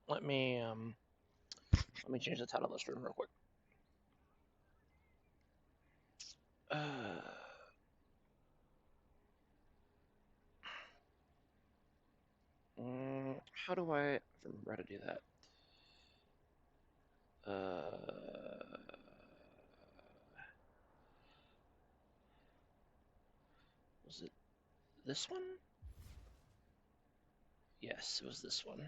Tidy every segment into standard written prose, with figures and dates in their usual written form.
let me change the title of this room real quick. How do I remember how to do that? Was it this one? Yes, it was this one.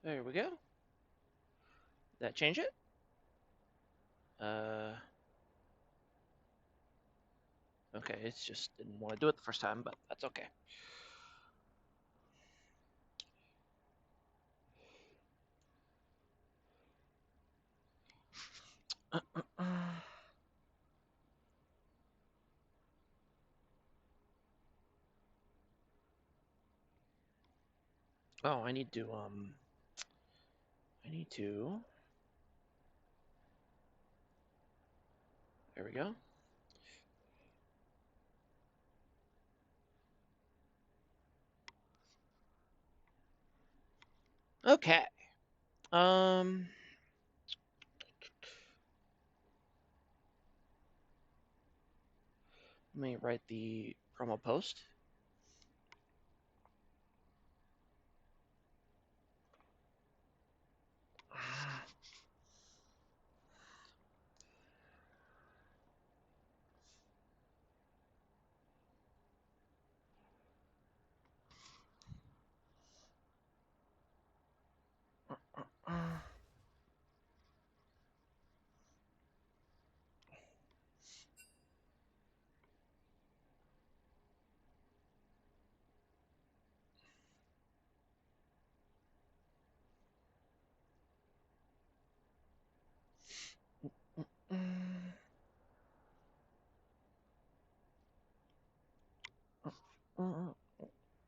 There we go. Did that change it? Okay, it's just didn't want to do it the first time, but that's okay. Oh, I need to there we go. Okay. Let me write the promo post.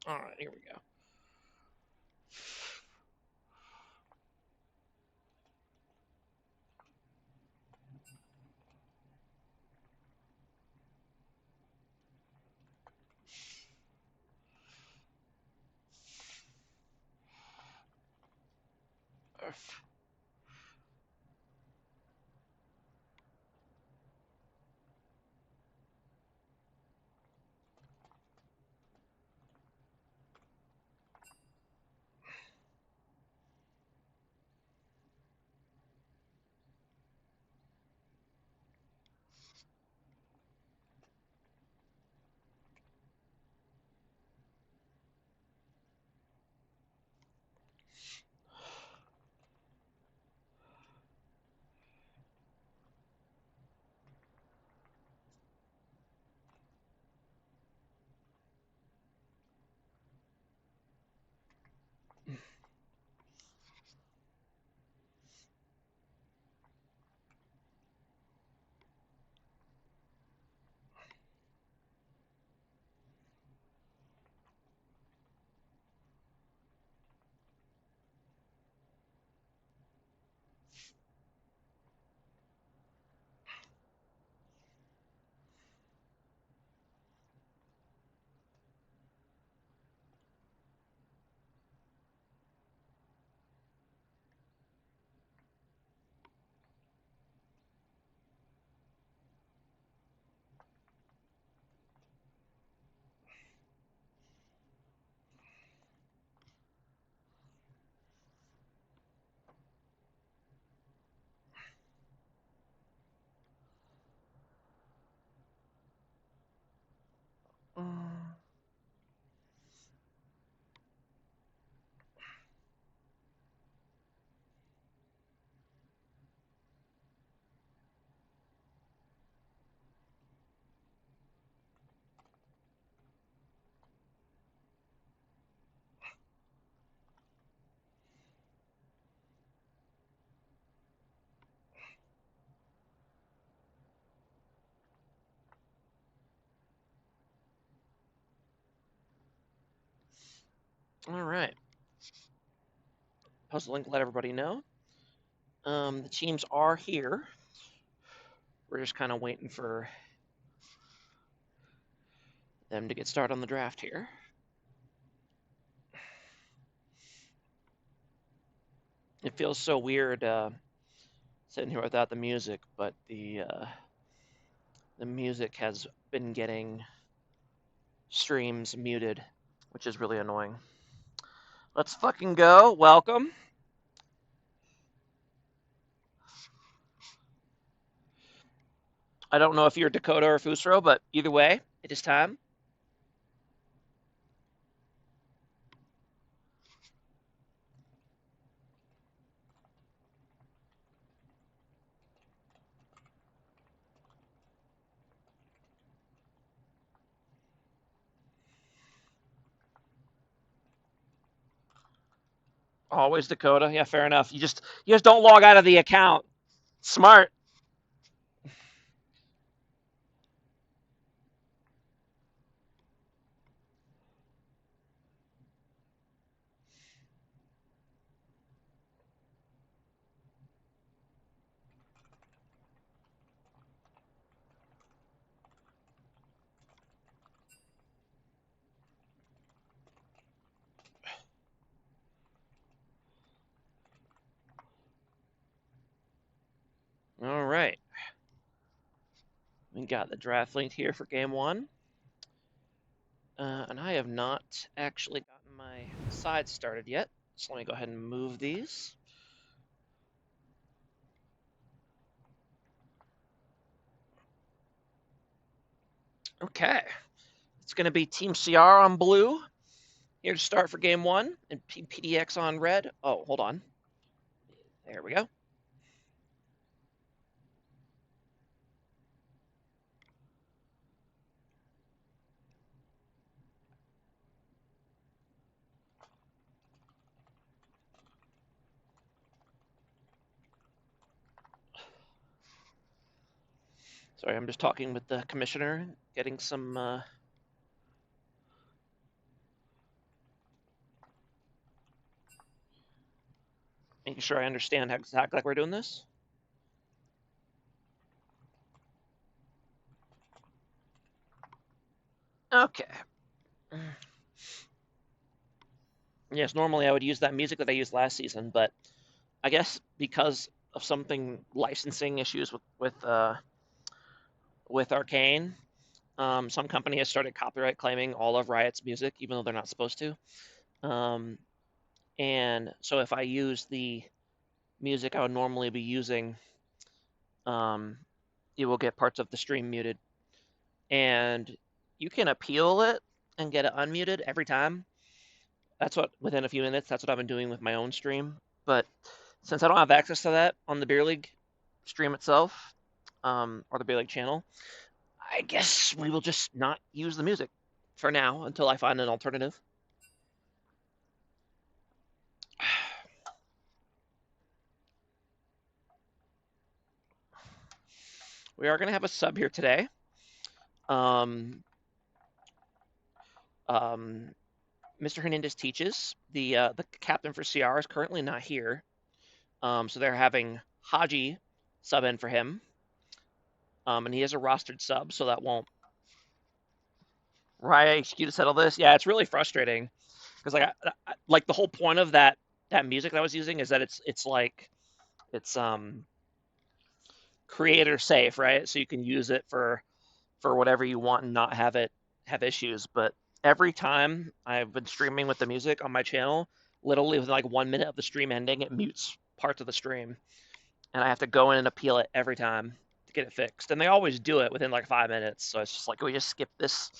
All right, here we go. All right. post the link to let everybody know. The teams are here. We're just kind of waiting for them to get started on the draft here. It feels so weird sitting here without the music, but the music has been getting streams muted, which is really annoying. Let's fucking go. Welcome. I don't know if you're Dakota or Fusro, but either way, it is time. Always Dakota. Yeah, fair enough. You just don't log out of the account. Smart. All right. We got the draft link here for game one. And I have not actually gotten my sides started yet. So let me go ahead and move these. Okay. It's going to be Team CR on blue. Here to start for game one. And PDX on red. Oh, hold on. There we go. Sorry, I'm just talking with the commissioner, getting some making sure I understand how exactly like we're doing this. Okay. Yes, normally I would use that music that I used last season, but I guess because of something licensing issues with Arcane, some company has started copyright claiming all of Riot's music, even though they're not supposed to. And so if I use the music I would normally be using, it will get parts of the stream muted. And you can appeal it and get it unmuted every time. That's what, within a few minutes, that's what I've been doing with my own stream. But since I don't have access to that on the Beer League stream itself, or the Beer League channel, I guess we will just not use the music for now until I find an alternative. We are going to have a sub here today. Mr. Hernandez teaches. The captain for CR is currently not here. So they're having Haji sub in for him. And he is a rostered sub, so that won't. Right, HQ to settle this. Yeah, it's really frustrating because like the whole point of that music that I was using is that it's creator safe, right? So you can use it for whatever you want and not have it have issues. But every time I've been streaming with the music on my channel, literally within like 1 minute of the stream ending, it mutes parts of the stream, and I have to go in and appeal it every time to get it fixed. And they always do it within like 5 minutes. So it's just like, can we just skip this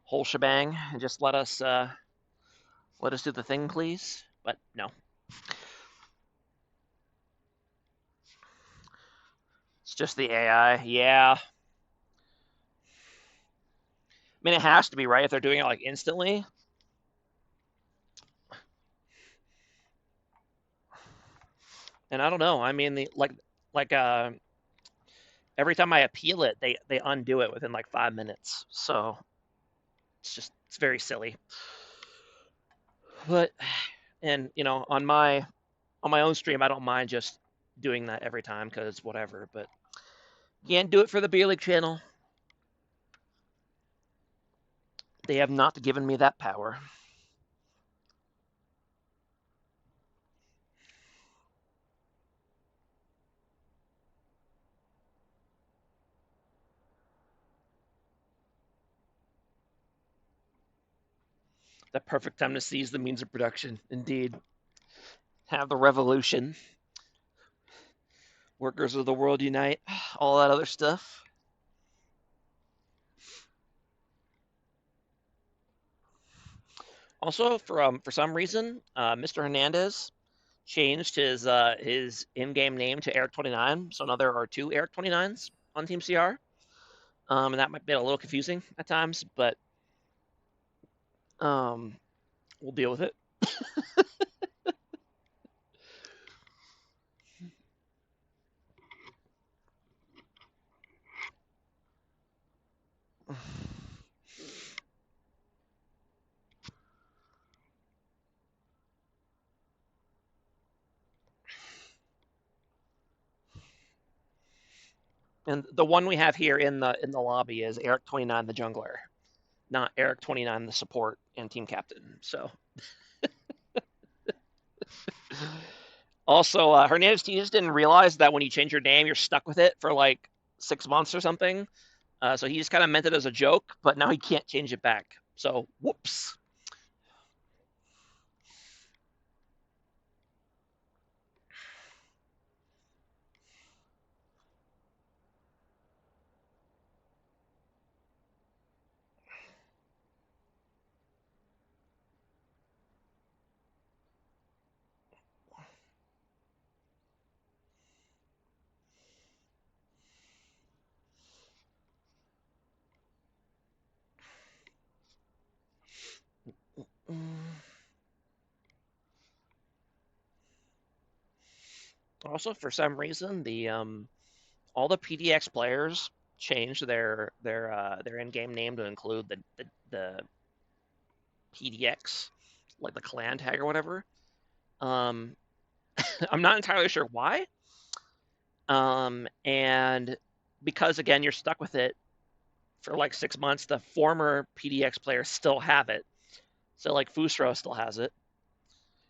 whole shebang and just let us do the thing, please? But no. It's just the AI. Yeah. I mean, it has to be, right? If they're doing it like instantly. And I don't know. I mean, every time I appeal it, they undo it within like 5 minutes. So it's very silly. But, and on my on my own stream, I don't mind just doing that every time because whatever. But you can't do it for the Beer League channel. They have not given me that power. The perfect time to seize the means of production. Indeed. Have the revolution. Workers of the world unite. All that other stuff. Also, for some reason, Mr. Hernandez changed his in-game name to Eric29. So now there are two Eric29s on Team CR. And that might be a little confusing at times, but we'll deal with it. And the one we have here in the lobby is Eric29 the jungler, not Eric29 the support and team captain. So also Hernandez just didn't realize that when you change your name, you're stuck with it for like 6 months or something. So he just kind of meant it as a joke, but now he can't change it back. So whoops. Also, for some reason, the all the PDX players changed their in-game name to include the PDX, like the clan tag or whatever. I'm not entirely sure why. And because again, you're stuck with it for like 6 months, the former PDX players still have it. So like Fusro still has it.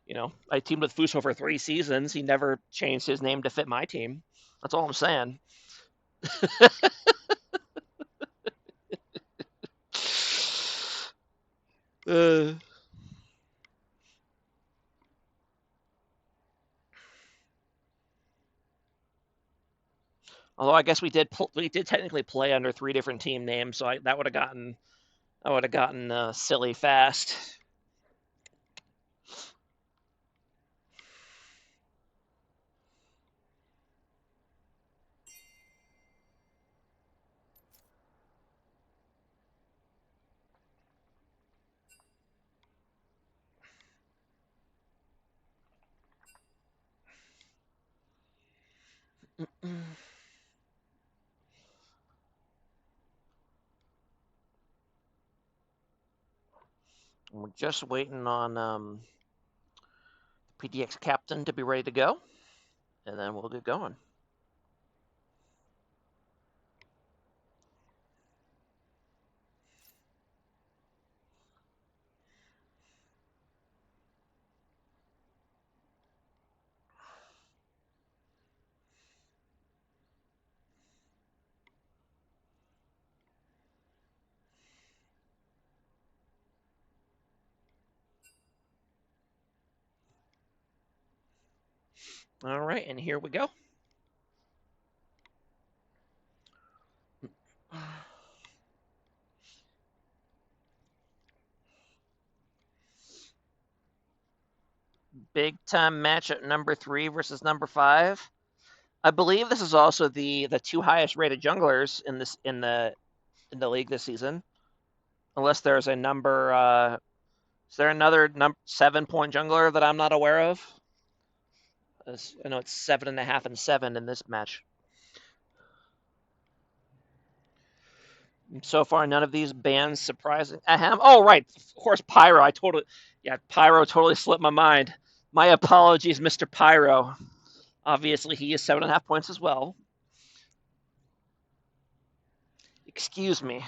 You know, I teamed with Fusro for 3 seasons. He never changed his name to fit my team. That's all I'm saying. Although I guess we did technically play under 3 different team names, so that would have gotten silly fast. We're just waiting on PDX captain to be ready to go, and then we'll get going. All right, and here we go. Big time match at number 3 versus number 5. I believe this is also the 2 highest rated junglers in the league this season, unless there's a number. Is there another 7-point jungler that I'm not aware of? I know it's 7.5 and 7 in this match. So far, none of these bands surprising. Ahem. Oh, right. Of course, Pyro. Pyro totally slipped my mind. My apologies, Mr. Pyro. Obviously, he is 7.5 points as well. Excuse me.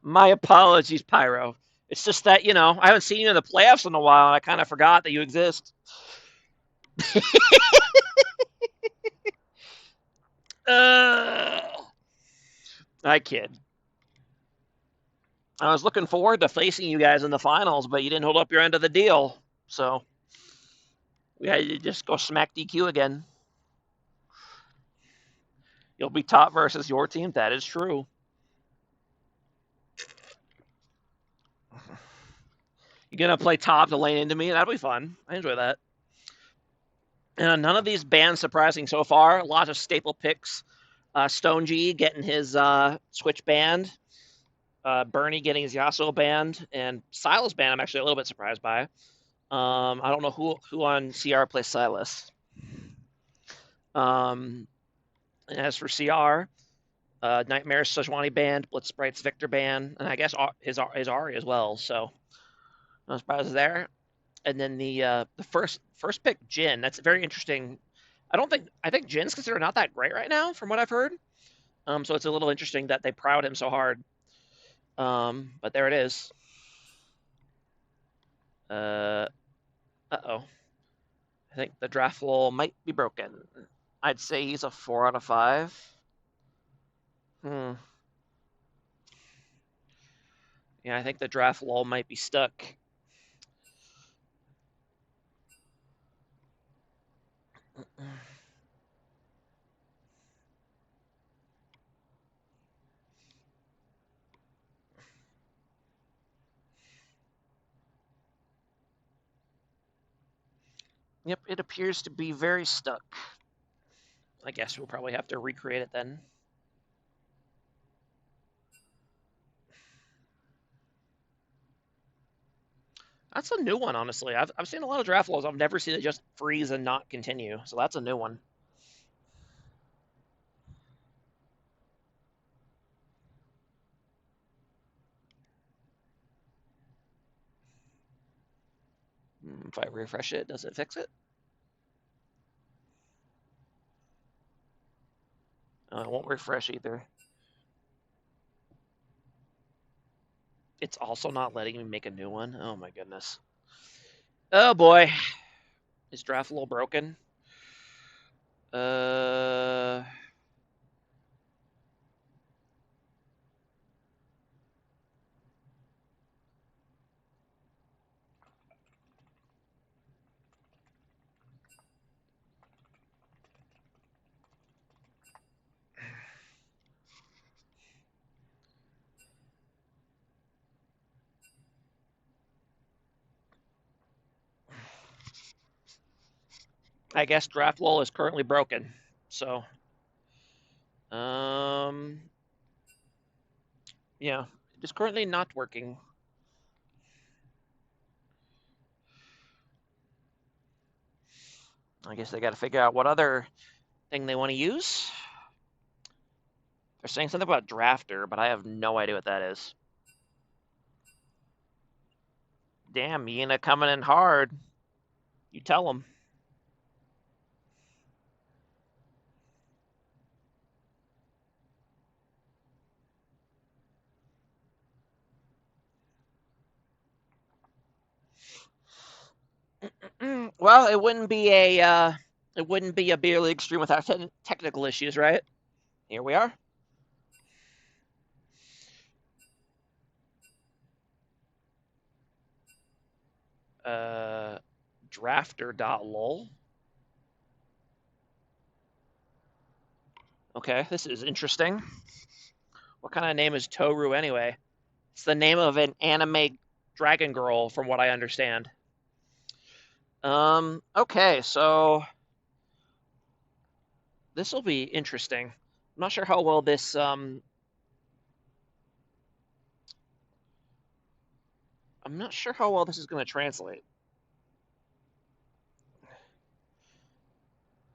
My apologies, Pyro. It's just that, I haven't seen you in the playoffs in a while, and I kind of forgot that you exist. I kid. I was looking forward to facing you guys in the finals, but you didn't hold up your end of the deal. So we had to just go smack DQ again. You'll be top versus your team. That is true. You're going to play top to lane into me? That'll be fun. I enjoy that. None of these bands surprising so far. Lots of staple picks. Stone G getting his Switch band. Bernie getting his Yasuo band. And Silas band I'm actually a little bit surprised by. I don't know who on CR plays Silas. And as for CR, Nightmare's Sejuani band, Blitz Sprite's Victor band, and I guess his Ari as well. So no surprises there. And then the first pick, Jin. That's very interesting. I think Jin's considered not that great right now, from what I've heard. So it's a little interesting that they proud him so hard. But there it is. Uh oh. I think the draft wall might be broken. I'd say he's a 4 out of 5. Yeah, I think the draft lull might be stuck. Yep, it appears to be very stuck. I guess we'll probably have to recreate it then. That's a new one, honestly. I've seen a lot of draft laws. I've never seen it just freeze and not continue. So that's a new one. If I refresh it, does it fix it? It won't refresh either. It's also not letting me make a new one. Oh my goodness. Oh boy. Is draft a little broken? I guess draft lull is currently broken. So, yeah, it is currently not working. I guess they got to figure out what other thing they want to use. They're saying something about drafter, but I have no idea what that is. Damn, Yena coming in hard. You tell them. Well, it wouldn't be a beer league stream without technical issues, right? Here we are. Drafter.lol. Okay, this is interesting. What kind of name is Toru anyway? It's the name of an anime dragon girl, from what I understand. Okay, so this will be interesting. I'm not sure how well this I'm not sure how well this is going to translate.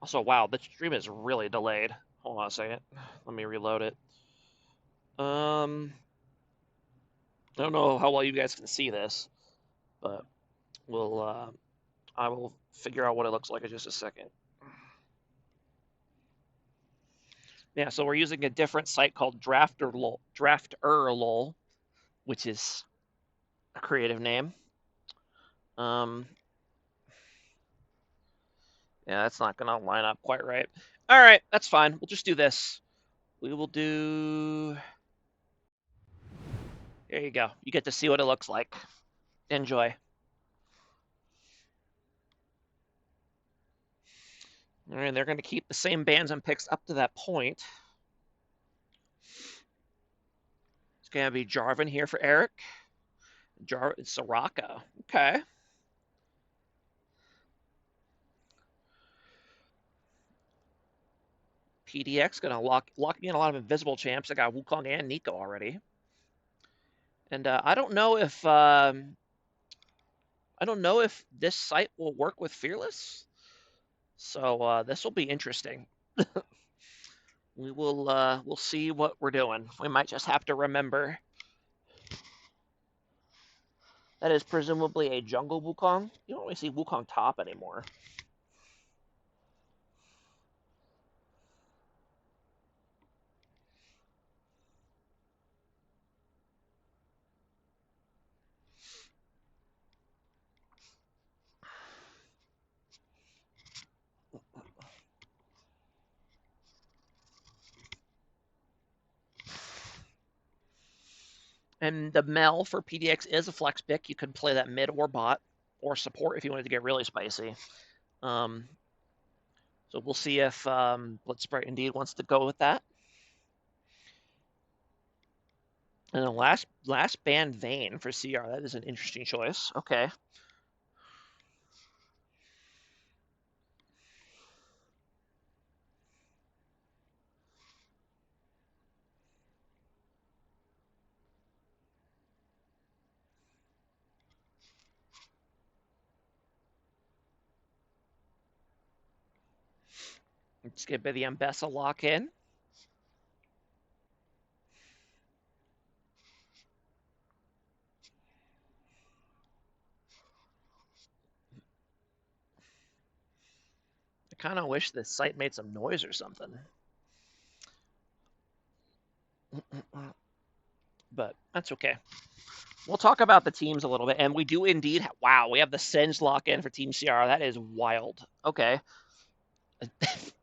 Also, wow, the stream is really delayed. Hold on a second. Let me reload it. I don't know how well you guys can see this, but I will figure out what it looks like in just a second. Yeah, so we're using a different site called Drafter.lol, which is a creative name. Um, yeah, that's not going to line up quite right. All right, that's fine. We'll just do this. We will do. There you go. You get to see what it looks like. Enjoy. All right, they're going to keep the same bands and picks up to that point. It's going to be Jarvan here for Eric. Soraka. Okay. PDX going to locking in a lot of invisible champs. I got Wukong and Nico already. And I don't know if this site will work with Fearless. So this will be interesting. We'll see what we're doing. We might just have to remember that is presumably a jungle Wukong. You don't really see Wukong top anymore. And the Mel for PDX is a flex pick. You could play that mid or bot or support if you wanted to get really spicy. So we'll see if Blitzbright indeed wants to go with that. And the last band Vayne for CR. That is an interesting choice. Okay. Let's get the Ambessa lock in. I kind of wish this site made some noise or something. But that's okay. We'll talk about the teams a little bit. And we do indeed. Wow, we have the Singed lock in for Team CR. That is wild. Okay.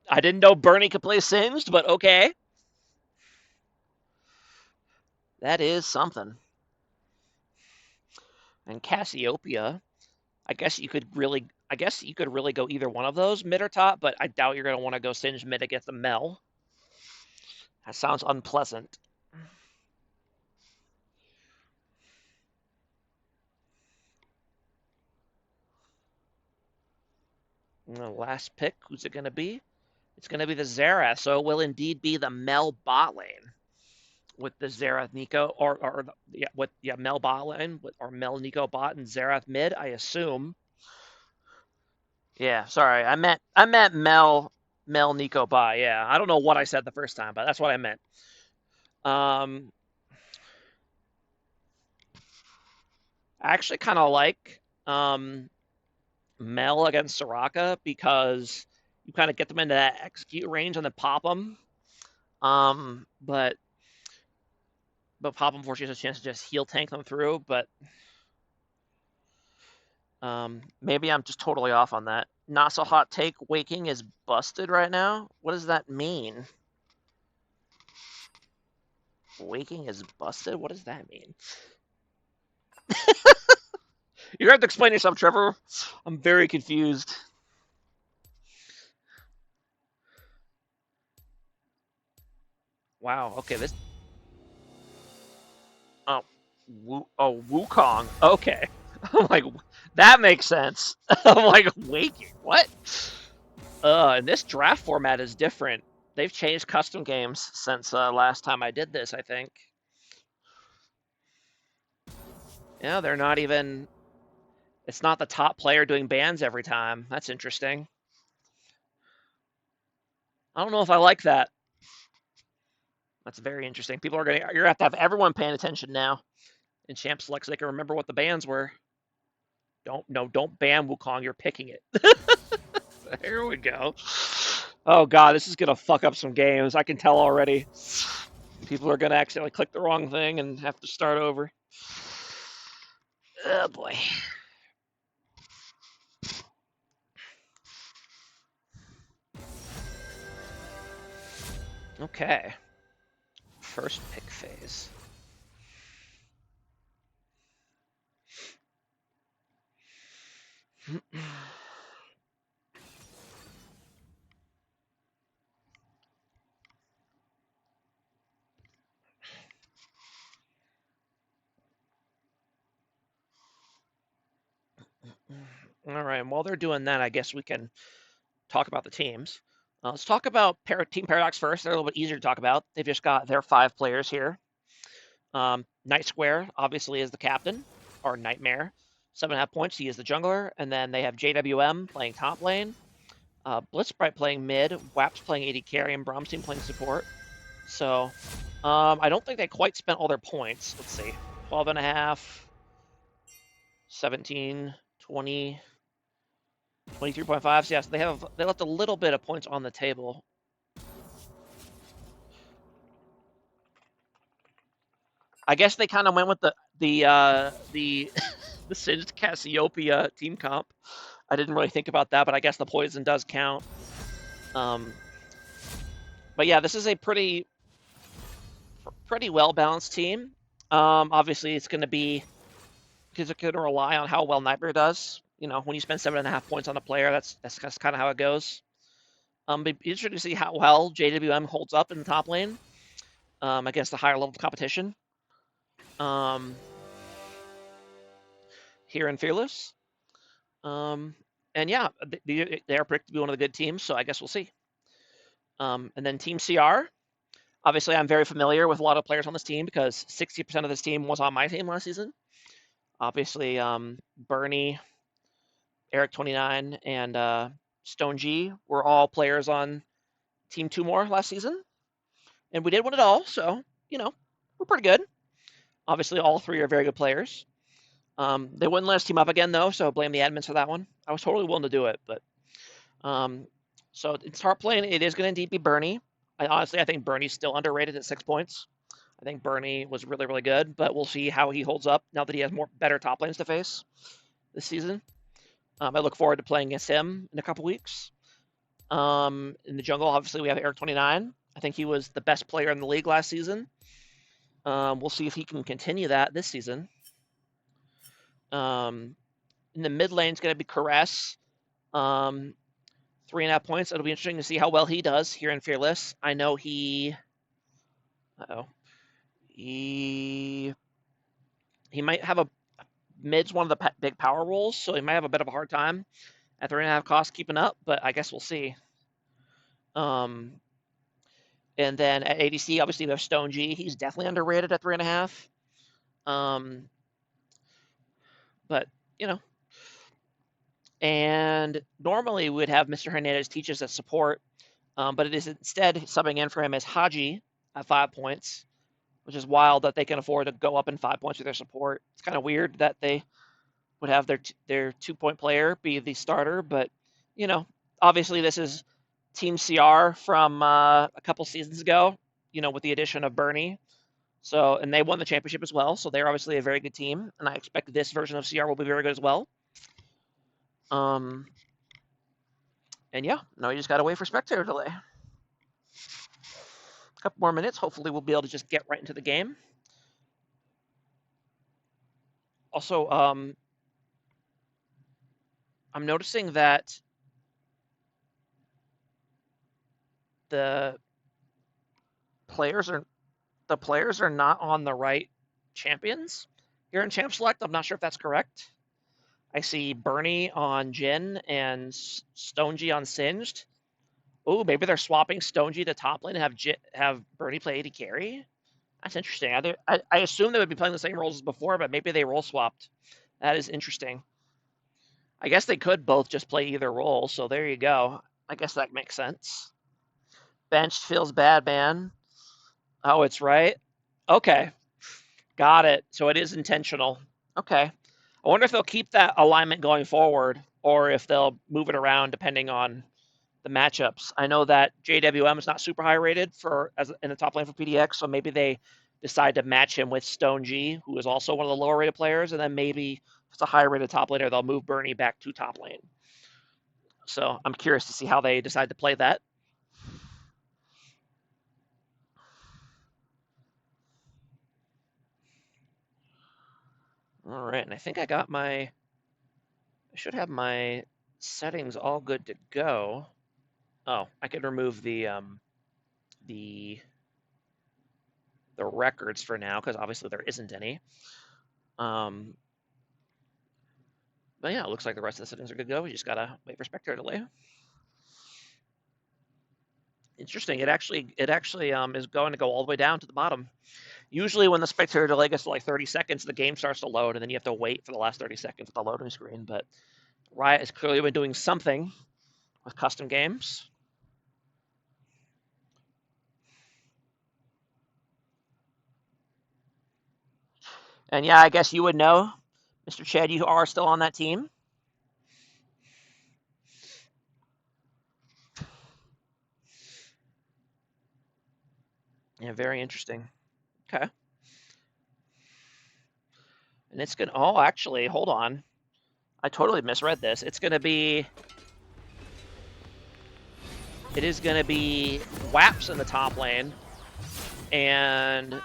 I didn't know Bernie could play Singed, but okay. That is something. And Cassiopeia. I guess you could really go either one of those, mid or top, but I doubt you're going to want to go Singed mid against the Mel. That sounds unpleasant. And the last pick, who's it going to be? It's going to be the Xerath, so it will indeed be the Mel bot lane with the Xerath Nico, or Mel bot lane, or Mel Nico bot and Xerath mid, I assume. Yeah, sorry, I meant Mel Nico bot. Yeah, I don't know what I said the first time, but that's what I meant. I actually kind of like Mel against Soraka because you kind of get them into that execute range and then pop them. But pop them fortunately has a chance to just heal tank them through. But maybe I'm just totally off on that. Not so hot take. Waking is busted right now. What does that mean? Waking is busted? What does that mean? You're going to have to explain yourself, Trevor. I'm very confused. Wow. Okay, this. Oh, Wukong. Okay. I'm like, that makes sense. I'm like, Waking. What? And this draft format is different. They've changed custom games since last time I did this, I think. Yeah, they're not even. It's not the top player doing bans every time. That's interesting. I don't know if I like that. That's very interesting. You're gonna have to have everyone paying attention now. in Champ Select so they can remember what the bans were. Don't ban Wukong. You're picking it. Here we go. Oh god, this is gonna fuck up some games. I can tell already. People are gonna accidentally click the wrong thing and have to start over. Oh boy. Okay. First pick phase. All right, and while they're doing that, I guess we can talk about the teams. Let's talk about Team Paradox first. They're a little bit easier to talk about. They've just got their 5 players here. Night Square, obviously, is the captain, or Nightmare. 7.5 points, he is the jungler. And then they have JWM playing top lane, Blitzbright playing mid, Waps playing AD carry, and Bromstein playing support. So, I don't think they quite spent all their points. Let's see. 12.5, 17, 20, 23.5. So, yes, they left a little bit of points on the table. I guess they kind of went with the Singed Cassiopeia team comp. I didn't really think about that, but I guess the poison does count. But yeah, this is a pretty well balanced team. Obviously, it's going to be because it's going to rely on how well Nightmare does. You know, when you spend 7.5 points on a player, that's kind of how it goes. But be interesting to see how well JWM holds up in the top lane against the higher level competition. Here in Fearless. And yeah, they are predicted to be one of the good teams, so I guess we'll see. And then Team CR. Obviously, I'm very familiar with a lot of players on this team because 60% of this team was on my team last season. Obviously, Bernie, Eric29, and Stone G were all players on Team 2 More last season. And we did win it all, so, you know, we're pretty good. Obviously, all 3 are very good players. They wouldn't let us team up again, though, so blame the admins for that one. I was totally willing to do it, but... so in start playing, it is going to indeed be Bernie. I think Bernie's still underrated at 6 points. I think Bernie was really, really good, but we'll see how he holds up now that he has better top lanes to face this season. I look forward to playing against him in a couple weeks. In the jungle, obviously, we have Eric29. I think he was the best player in the league last season. We'll see if he can continue that this season. In the mid lane, it's going to be Caress. 3.5 points. It'll be interesting to see how well he does here in Fearless. I know he might have mid's one of the big power roles, so he might have a bit of a hard time at 3.5 cost keeping up, but I guess we'll see. And then at ADC, obviously we have Stone G. He's definitely underrated at 3.5. But, you know. And normally we would have Mr. Hernandez teach us as support, but it is instead subbing in for him as Haji at 5 points, which is wild that they can afford to go up in 5 points with their support. It's kind of weird that they would have their 2-point player be the starter, but, you know, obviously this is Team CR from a couple seasons ago, you know, with the addition of Bernie. So, and they won the championship as well, so they're obviously a very good team, and I expect this version of CR will be very good as well. And yeah, now you just gotta wait for spectator delay. A couple more minutes, hopefully we'll be able to just get right into the game. Also, I'm noticing that the players are not on the right champions here in Champ Select. I'm not sure if that's correct. I see Bernie on Jin and Stonegi on Singed. Oh, maybe they're swapping Stonegi to top lane and have Bernie play AD carry. That's interesting. I assume they would be playing the same roles as before, but maybe they role swapped. That is interesting. I guess they could both just play either role, so there you go. I guess that makes sense. Benched feels bad, man. Oh, it's right. Okay. Got it. So it is intentional. Okay. I wonder if they'll keep that alignment going forward, or if they'll move it around depending on the matchups. I know that JWM is not super high rated for as in the top lane for PDX, so maybe they decide to match him with Stone G, who is also one of the lower rated players, and then maybe if it's a higher rated top laner, they'll move Bernie back to top lane. So I'm curious to see how they decide to play that. All right, and I think I got I should have my settings all good to go. Oh, I could remove the records for now because obviously there isn't any. But yeah, it looks like the rest of the settings are good to go. We just gotta wait for spectator delay. Interesting. It actually is going to go all the way down to the bottom. Usually when the spectator delay gets to like 30 seconds, the game starts to load, and then you have to wait for the last 30 seconds at the loading screen. But Riot has clearly been doing something with custom games. And yeah, I guess you would know, Mr. Chad, you are still on that team. Yeah, very interesting. Okay. And it's gonna, oh, actually, hold on. I totally misread this. It is gonna be WAPS in the top lane, and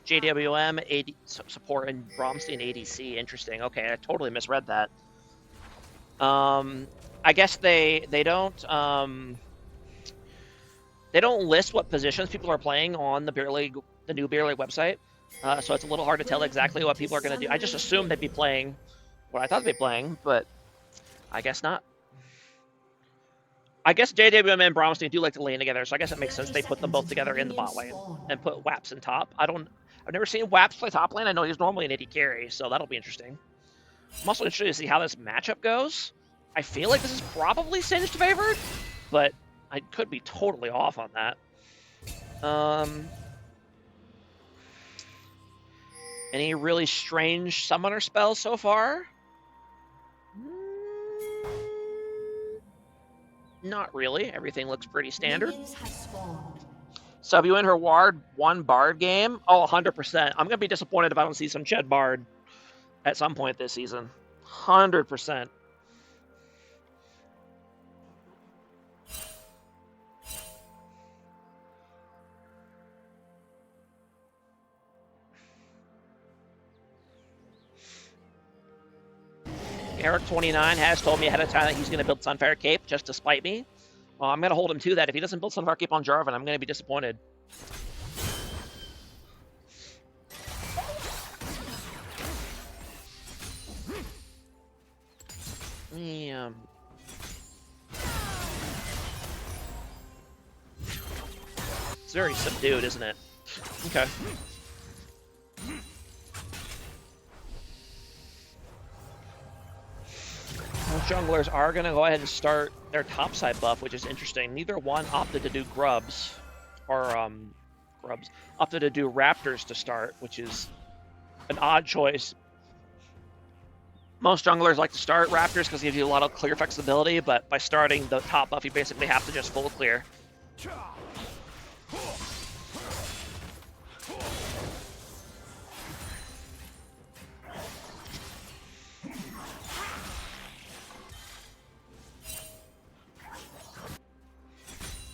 JWM AD, support and Bromstein ADC. Interesting. Okay, I totally misread that. I guess they don't list what positions people are playing on the new Beer League website, so it's a little hard to tell exactly what people are going to do. I just assumed they'd be playing what I thought they'd be playing, but I guess not. I guess JWM and Bromstein do like to lane together, so I guess it makes sense they put them both together in the bot lane and put WAPS in top. I've never seen WAPS play top lane. I know he's normally an AD carry, so that'll be interesting. I'm also interested to see how this matchup goes. I feel like this is probably Singed favored, but I could be totally off on that. Any really strange summoner spells so far? Not really. Everything looks pretty standard. Sub you in her Ward 1 Bard game? Oh, 100%. I'm going to be disappointed if I don't see some Ched Bard at some point this season. 100%. Eric29 has told me ahead of time that he's going to build Sunfire Cape just to spite me. Well, I'm going to hold him to that. If he doesn't build Sunfire Cape on Jarvan, I'm going to be disappointed. Yeah. It's very subdued, isn't it? Okay. Most junglers are going to go ahead and start their topside buff, which is interesting. Neither one opted to do grubs, or grubs, opted to do raptors to start, which is an odd choice. Most junglers like to start raptors because it gives you a lot of clear flexibility, but by starting the top buff, you basically have to just full clear.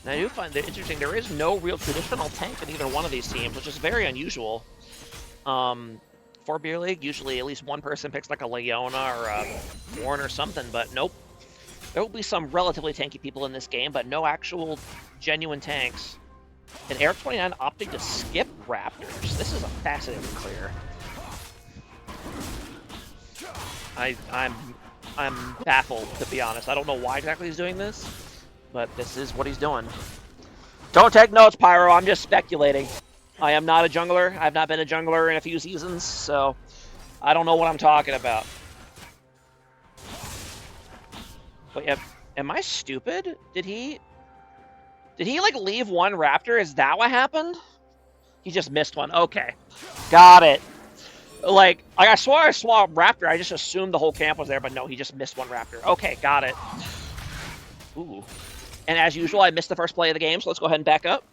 And I do find it interesting, there is no real traditional tank in either one of these teams, which is very unusual. For Beer League, usually at least one person picks like a Leona or a Warren or something, but nope. There will be some relatively tanky people in this game, but no actual genuine tanks. And Eric29 opting to skip Raptors. This is a fascinating clear. I'm baffled, to be honest. I don't know why exactly he's doing this, but this is what he's doing. Don't take notes, Pyro. I'm just speculating. I am not a jungler. I've not been a jungler in a few seasons, so I don't know what I'm talking about. Wait, am I stupid? Did he like leave one raptor? Is that what happened? He just missed one. Okay. Got it. Like I swore I saw Raptor. I just assumed the whole camp was there, but no, he just missed one Raptor. Okay, got it. Ooh. And as usual, I missed the first play of the game, so let's go ahead and back up.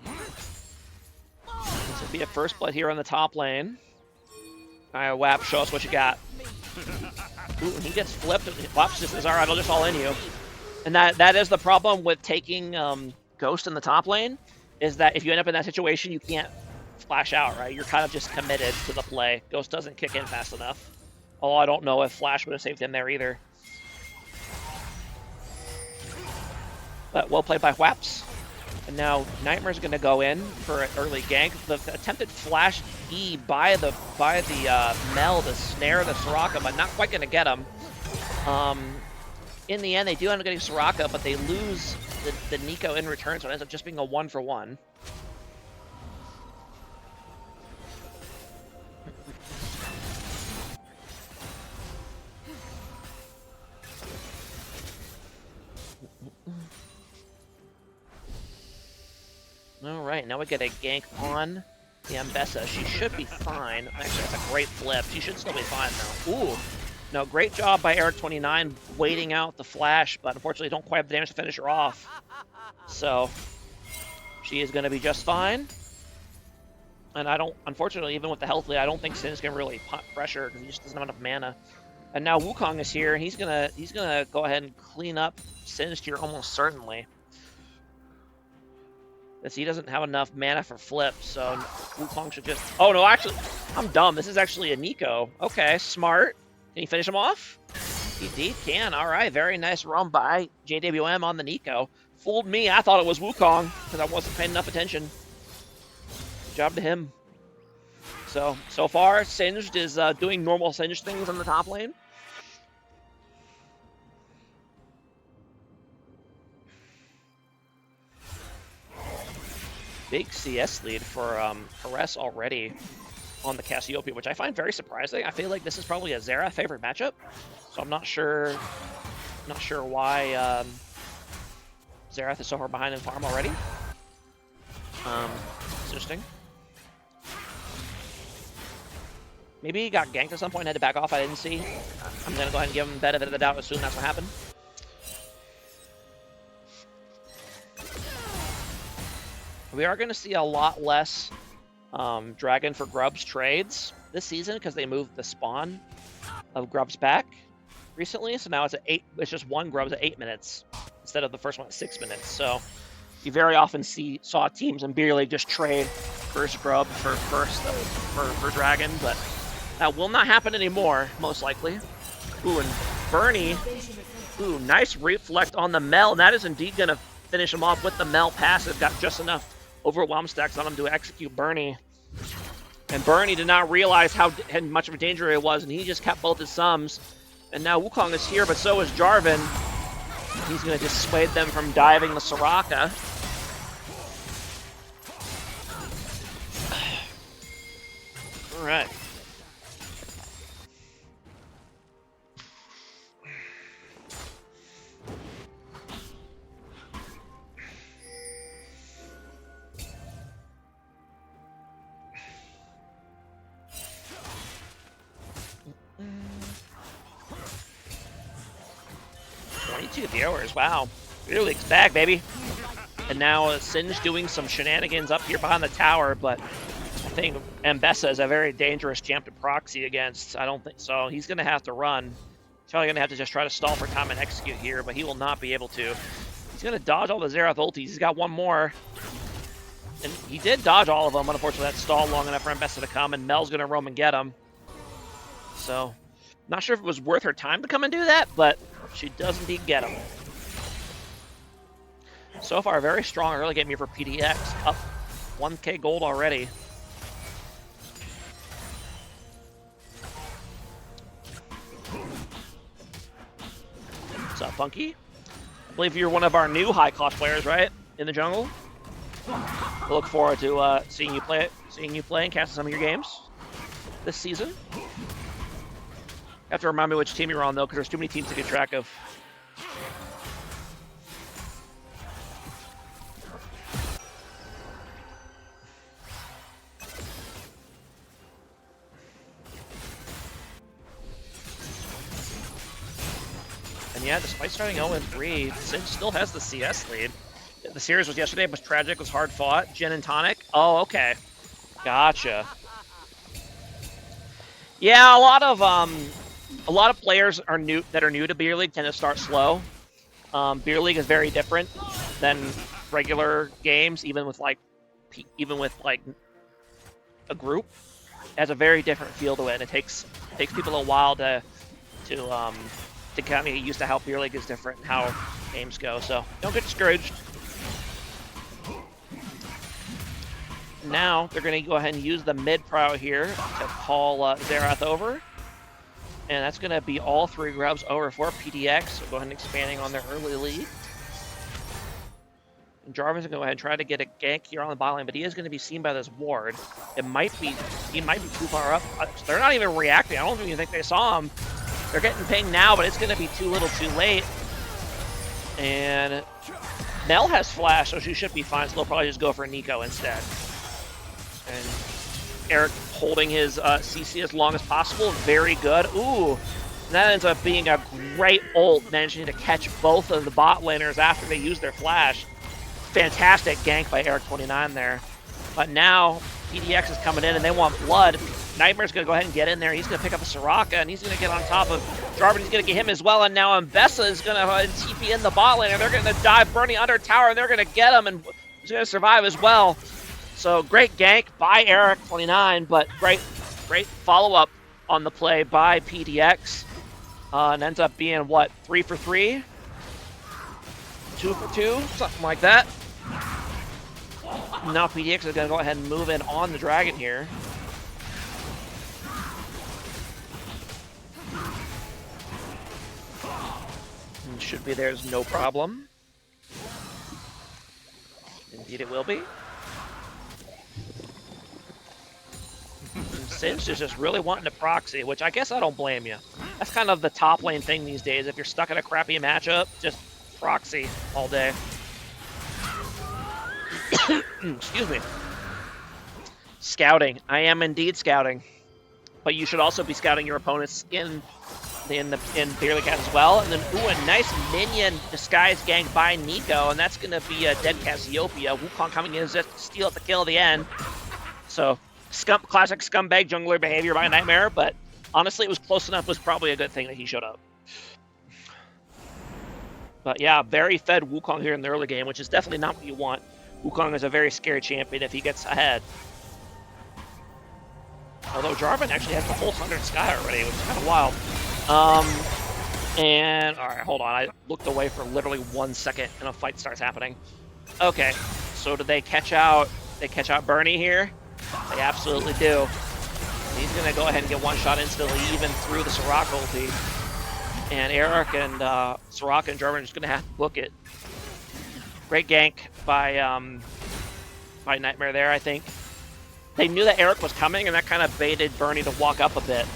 This will be a first play here on the top lane. All right, WAP, show us what you got. Ooh, and he gets flipped. WAP's just says, all right, I'll just all in you. And that is the problem with taking Ghost in the top lane, is that if you end up in that situation, you can't flash out, right? You're kind of just committed to the play. Ghost doesn't kick in fast enough. Although I don't know if Flash would have saved him there either. But well played by Whaps. And now Nightmare's going to go in for an early gank. The attempted flash E by the Mel to snare the Soraka, but not quite going to get him. In the end, they do end up getting Soraka, but they lose the Nico in return, so it ends up just being a 1-for-1. All right, now we get a gank on the Ambessa. She should be fine. Actually, that's a great flip. She should still be fine, though. Ooh. No, great job by Eric29 waiting out the flash, but unfortunately don't quite have the damage to finish her off. So, she is going to be just fine. And I don't, unfortunately, even with the health lead, I don't think Sin's can really pressure because he just doesn't have enough mana. And now Wukong is here, and he's gonna go ahead and clean up Sin's here almost certainly. As he doesn't have enough mana for flip, so Wukong should just... Oh, no, actually, I'm dumb. This is actually a Nico. Okay, smart. Can he finish him off? He indeed can. All right, very nice run by JWM on the Nico. Fooled me. I thought it was Wukong because I wasn't paying enough attention. Good job to him. So far, Singed is doing normal Singed things on the top lane. Big CS lead for Perez already on the Cassiopeia, which I find very surprising. I feel like this is probably a Xerath favorite matchup, so I'm not sure why Xerath is so far behind in farm already. Interesting. Maybe he got ganked at some point and had to back off. I didn't see. I'm gonna go ahead and give him the benefit of the doubt, assume that's what happened. We are going to see a lot less Dragon for Grubs trades this season because they moved the spawn of Grubs back recently. So now it's it's just one Grubs at 8 minutes instead of the first one at 6 minutes. So you very often saw teams in Beer League just trade first Grub for Dragon, but that will not happen anymore, most likely. Ooh, and Bernie, ooh, nice reflect on the Mel, and that is indeed going to finish him off with the Mel passive. Got just enough overwhelm stacks on him to execute Bernie. And Bernie did not realize how much of a danger it was, and he just kept both his sums. And now Wukong is here, but so is Jarvan. He's going to dissuade them from diving the Soraka. All right. Viewers, wow. Beer League's back, baby. And now Singe doing some shenanigans up here behind the tower, but I think Ambessa is a very dangerous champ to proxy against. I don't think so. He's going to have to run. He's probably going to have to just try to stall for time and execute here, but he will not be able to. He's going to dodge all the Xerath ultis. He's got one more. And he did dodge all of them, but unfortunately that stalled long enough for Ambessa to come, and Mel's going to roam and get him. So, not sure if it was worth her time to come and do that, but she does indeed get him. So far, a very strong early game here for PDX. Up 1k gold already. What's up, Funky? I believe you're one of our new high-cost players, right? In the jungle. I look forward to seeing you play and casting some of your games this season. You have to remind me which team you're on, though, because there's too many teams to keep track of. And yeah, despite starting 0-3, Cinch still has the CS lead. The series was yesterday, was tragic, was hard fought. Gin and tonic. Oh, okay. Gotcha. Yeah, a lot of players are new to Beer League tend to start slow. Beer League is very different than regular games, even with like a group. It has a very different feel to it, and it takes people a while to kind of get used to how Beer League is different and how games go. So don't get discouraged. Now they're going to go ahead and use the mid prio here to call Xerath over. And that's going to be all 3 grabs over for PDX. So go ahead and expanding on their early lead. And Jarvan's going to go ahead and try to get a gank here on the bot lane, but he is going to be seen by this ward. He might be too far up. They're not even reacting. I don't even think they saw him. They're getting pinged now, but it's going to be too little too late. And Nell has flash, so she should be fine. So they'll probably just go for Nico instead. And Eric holding his CC as long as possible. Very good. Ooh. That ends up being a great ult, managing to catch both of the bot laners after they use their flash. Fantastic gank by Eric29 there. But now PDX is coming in and they want blood. Nightmare's going to go ahead and get in there. He's going to pick up a Soraka and he's going to get on top of Jarvan. He's going to get him as well. And now Mbessa is going to TP in the bot lane and they're going to dive Bernie under tower and they're going to get him and he's going to survive as well. So great gank by Eric29, but great follow-up on the play by PDX. And ends up being, what, 3 for 3? 2 for 2? Something like that. Now PDX is going to go ahead and move in on the dragon here. And should be there's no problem. Indeed it will be. Cinch is just really wanting to proxy, which I guess I don't blame you. That's kind of the top lane thing these days. If you're stuck in a crappy matchup, just proxy all day. Excuse me. Scouting. I am indeed scouting. But you should also be scouting your opponents in Beer League as well. And then, ooh, a nice minion disguise gank by Nico, and that's going to be a dead Cassiopeia. Wukong coming in to steal at the kill at the end. So, classic scumbag jungler behavior by Nightmare, but honestly, it was close enough. It was probably a good thing that he showed up. But yeah, very fed Wukong here in the early game, which is definitely not what you want. Wukong is a very scary champion if he gets ahead. Although Jarvan actually has the full 100 Sky already, which is kind of wild. And, alright, hold on. I looked away for literally 1 second and a fight starts happening. Okay, so do they catch out Bernie here? They absolutely do. He's going to go ahead and get one shot instantly, even through the Soraka ulti. And Eric and Soraka and Jarvan are just going to have to book it. Great gank by Nightmare there, I think. They knew that Eric was coming, and that kind of baited Bernie to walk up a bit.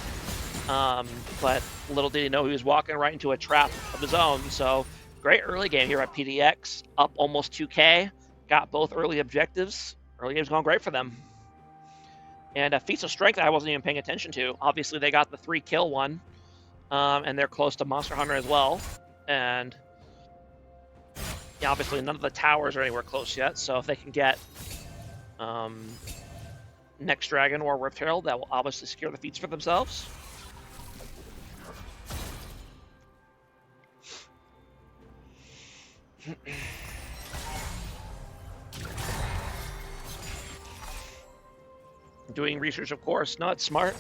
But little did he know he was walking right into a trap of his own. So great early game here at PDX. Up almost 2K. Got both early objectives. Early game's going great for them. And feats of strength I wasn't even paying attention to. Obviously, they got the 3-kill one. And they're close to Monster Hunter as well. And yeah, obviously none of the towers are anywhere close yet. So if they can get Next Dragon or Rift Herald, that will obviously secure the feats for themselves. Doing research, of course. No, it's smart.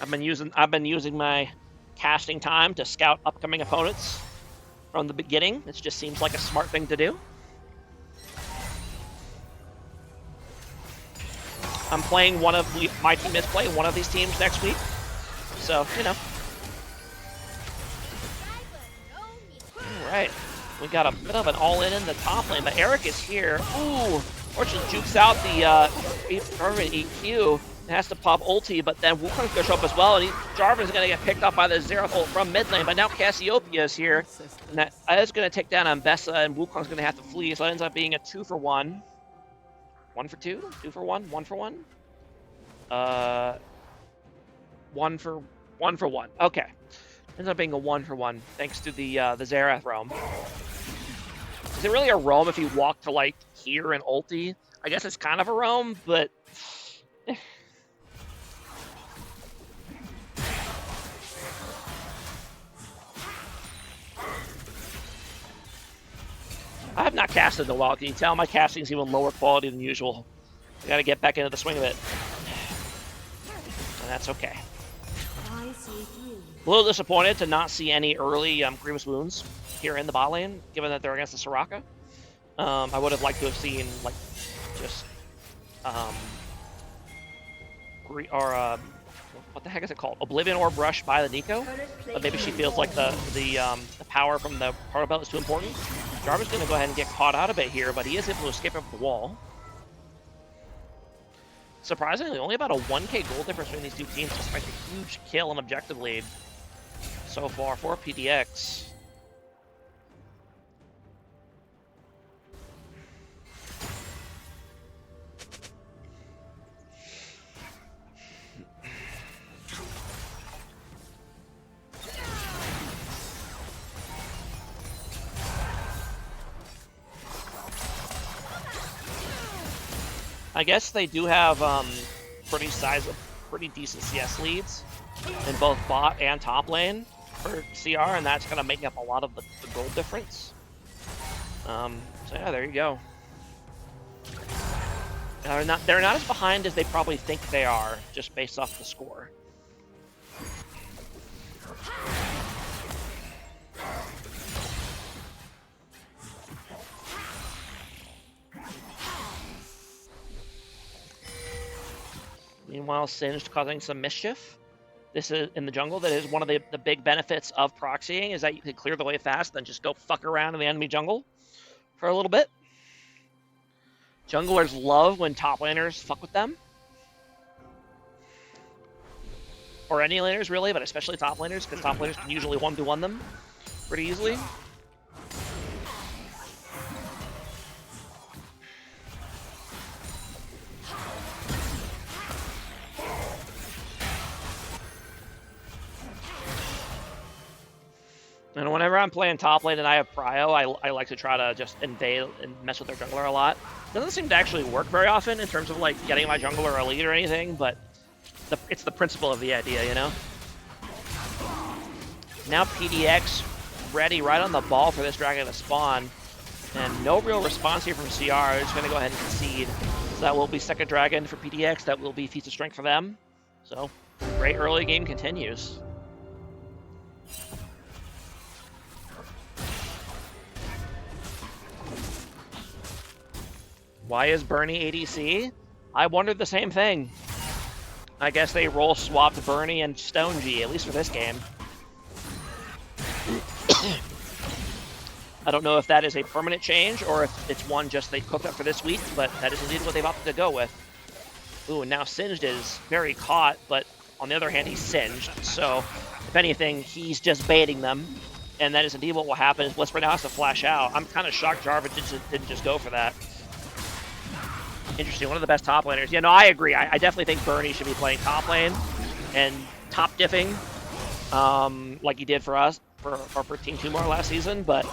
I've been using my casting time to scout upcoming opponents from the beginning. It just seems like a smart thing to do. I'm playing my team is playing one of these teams next week. So, you know. Alright. We got a bit of an all-in the top lane, but Eric is here. Ooh! Fortunately, jukes out the EQ. Has to pop ulti, but then Wukong's going to show up as well, and Jarvan's going to get picked up by the Xerath ult from mid lane, but now Cassiopeia is here, and that is going to take down Mbessa, and Wukong's going to have to flee, so it ends up being a 2-for-1. 1 for 2? 2 for 1? 1 for 1? 1 for 1. Okay. Ends up being a 1-for-1 thanks to the Xerath roam. Is it really a roam if you walk to like here and ulti? I guess it's kind of a roam, but I have not casted in a while. Can you tell my casting is even lower quality than usual? I gotta get back into the swing of it. And that's okay. A little disappointed to not see any early Grievous Wounds here in the bot lane, given that they're against the Soraka. I would have liked to have seen, like, just, what the heck is it called? Oblivion Orb Rush by the Nico. But maybe she feels like the power from the Proto Belt is too important. Jarvan's going to go ahead and get caught out a bit here, but he is able to escape over the wall. Surprisingly, only about a 1k gold difference between these two teams, despite the huge kill and objective lead so far for PDX. I guess they do have pretty decent CS leads in both bot and top lane for CR, and that's kind of making up a lot of the gold difference. So yeah, there you go. They're not as behind as they probably think they are, just based off the score. Meanwhile, Singed causing some mischief. This is in the jungle. That is one of the big benefits of proxying, is that you can clear the way fast, then just go fuck around in the enemy jungle for a little bit. Junglers love when top laners fuck with them. Or any laners, really, but especially top laners, because top laners can usually 1v1 them pretty easily. And whenever I'm playing top lane and I have prio, I like to try to just invade and mess with their jungler a lot. Doesn't seem to actually work very often in terms of like getting my jungler a lead or anything, but it's the principle of the idea, you know? Now PDX ready right on the ball for this dragon to spawn. And no real response here from CR. They're just going to go ahead and concede. So that will be second dragon for PDX. That will be feats of strength for them. So great early game continues. Why is Bernie ADC? I wondered the same thing. I guess they role swapped Bernie and Stone G, at least for this game. I don't know if that is a permanent change or if it's one just they cooked up for this week, but that is indeed what they've opted to go with. Ooh, and now Singed is very caught, but on the other hand, he's Singed. So, if anything, he's just baiting them. And that is indeed what will happen. Whisper now has to flash out. I'm kind of shocked Jarvan didn't just go for that. Interesting, one of the best top laners. Yeah, no, I agree. I definitely think Bernie should be playing top lane and top diffing like he did for us, for Team Tumor last season, but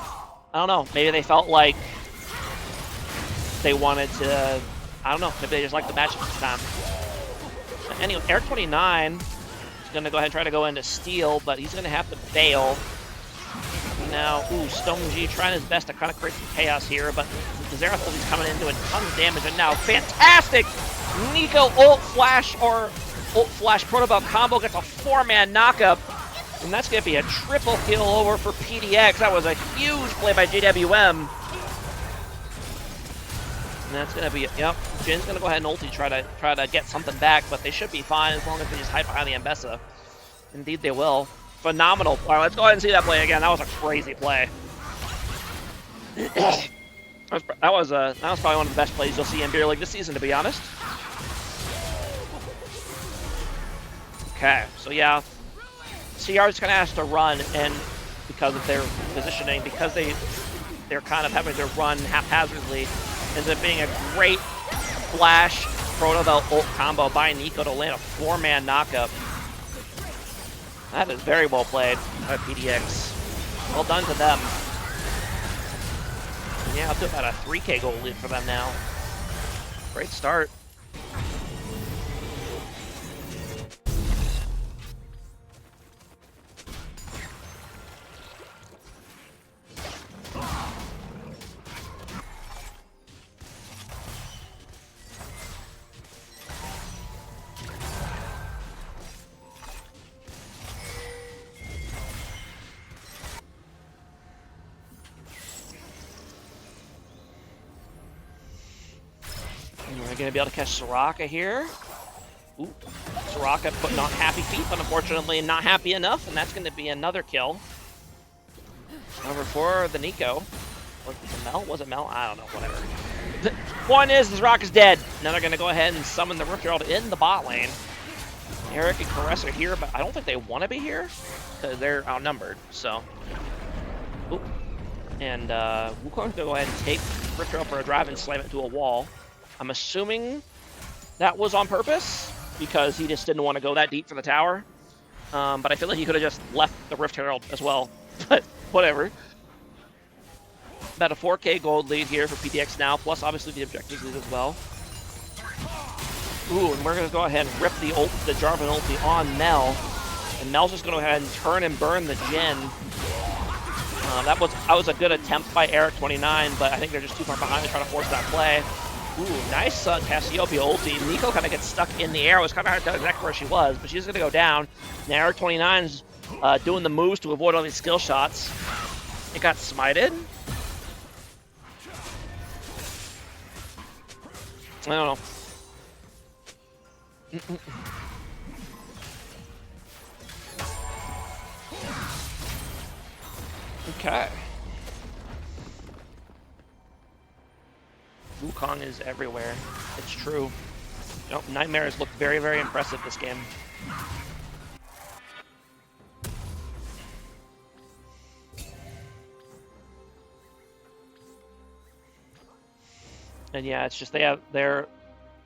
I don't know. Maybe they felt like they wanted to, I don't know, maybe they just liked the matchup this time. Anyway, Air 29 is going to go ahead and try to go into steal, but he's going to have to bail. Now, ooh, Stone G trying his best to kind of create some chaos here, but the Xerath ulti's coming in doing tons of damage, and now fantastic Nico ult flash Protobelt combo gets a 4-man knockup, and that's going to be a triple kill over for PDX. That was a huge play by JWM. And that's going to be, yep, Jin's going to go ahead and ulti, try to get something back, but they should be fine as long as they just hide behind the Ambessa. Indeed they will. Phenomenal. All right, let's go ahead and see that play again. That was a crazy play. that was probably one of the best plays you'll see in Beer League this season, to be honest. Okay, so yeah, CR is kind of has to run, and because of their positioning, because they're kind of having to run haphazardly, ends up being a great flash Protobelt ult combo by Nico to land a 4-man knockup. That is very well played by PDX. Well done to them. Yeah, up to about a 3K goal lead for them now. Great start. We're going to be able to catch Soraka here. Ooh, Soraka putting on happy feet, but unfortunately not happy enough, and that's going to be another kill. Over for the Nico. Was it Mel? Was it Mel? I don't know, whatever. The point is, Soraka's dead. Now they're going to go ahead and summon the Rift Herald in the bot lane. Eric and Caress are here, but I don't think they want to be here, because they're outnumbered, so. Ooh. And Wukong's going to go ahead and take Rift Herald for a drive and slam it to a wall. I'm assuming that was on purpose, because he just didn't want to go that deep for the tower. But I feel like he could have just left the Rift Herald as well. But whatever. About a 4K gold lead here for PDX now, plus obviously the objectives lead as well. Ooh, and we're going to go ahead and rip the Jarvan ulti on Mel. And Mel's just going to go ahead and turn and burn the Jhin. That was a good attempt by Eric29, but I think they're just too far behind to try to force that play. Ooh, nice Cassiopeia ulti. Nico kind of gets stuck in the air. It was kind of hard to tell exactly where she was, but she's going to go down. Now Eric29's doing the moves to avoid all these skill shots. It got smited. I don't know. Okay. Wukong is everywhere. It's true. Nope, Nightmares look very, very impressive this game. And yeah, it's just they're,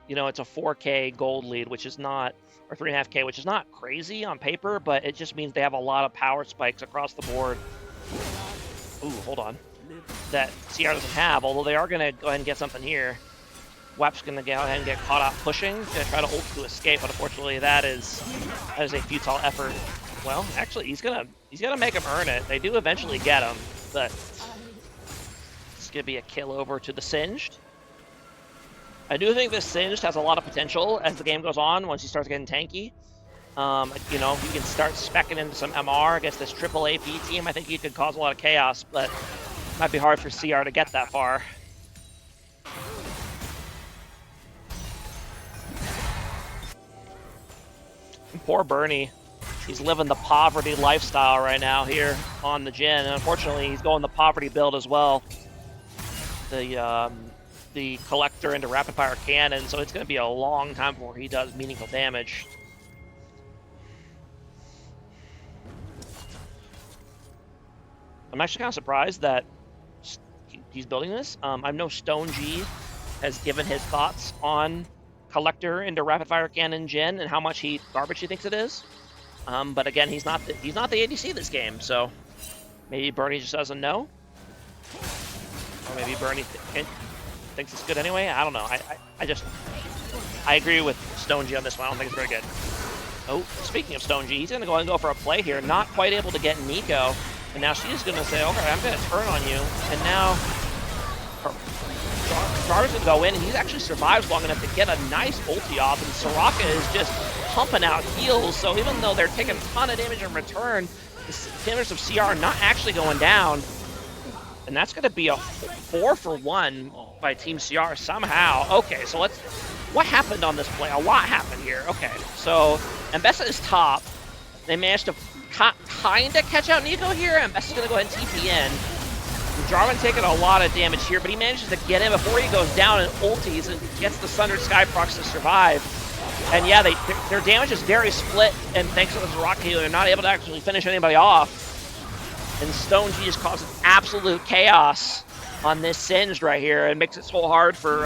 you know, it's a 4K gold lead, which is not, or 3.5K, which is not crazy on paper, but it just means they have a lot of power spikes across the board. Ooh, hold on. That CR doesn't have, although they are going to go ahead and get something here. WAP's going to go ahead and get caught out pushing, going to try to ult to escape, but unfortunately that is a futile effort. Well, actually, he's gonna make him earn it. They do eventually get him, but it's going to be a kill over to the Singed. I do think this Singed has a lot of potential as the game goes on, once he starts getting tanky. You know, he can start speccing into some MR against this triple AP team. I think he could cause a lot of chaos, but it might be hard for CR to get that far. And poor Bernie. He's living the poverty lifestyle right now here on the Jhin, and unfortunately he's going the poverty build as well. The collector into rapid fire cannon, so it's going to be a long time before he does meaningful damage. I'm actually kind of surprised that he's building this. I know Stone G has given his thoughts on collector into rapid fire cannon Jhin and how much garbage he thinks it is. But again, he's not the ADC this game, so maybe Bernie just doesn't know, or maybe Bernie thinks it's good anyway. I don't know. I agree with Stone G on this one. I don't think it's very good. Oh, speaking of Stone G, he's going to go ahead and go for a play here. Not quite able to get Nico. And now she's going to say, okay, I'm going to turn on you. And now Jarvan's going to go in, and he actually survives long enough to get a nice ulti off. And Soraka is just pumping out heals. So even though they're taking a ton of damage in return, the damage of CR not actually going down. And that's going to be a 4-for-1 by Team CR somehow. Okay, so what happened on this play? A lot happened here. Okay, so Mbessa is top. They managed to kind of catch out Nico here, and Mbessa's going to go ahead and TP in. Jarvan taking a lot of damage here, but he manages to get in before he goes down and ulties and gets the Sundered Skyprox to survive. And yeah, their damage is very split, and thanks to the Rock healer, they're not able to actually finish anybody off. And Stone G just causes absolute chaos on this Singed right here, and makes it so hard for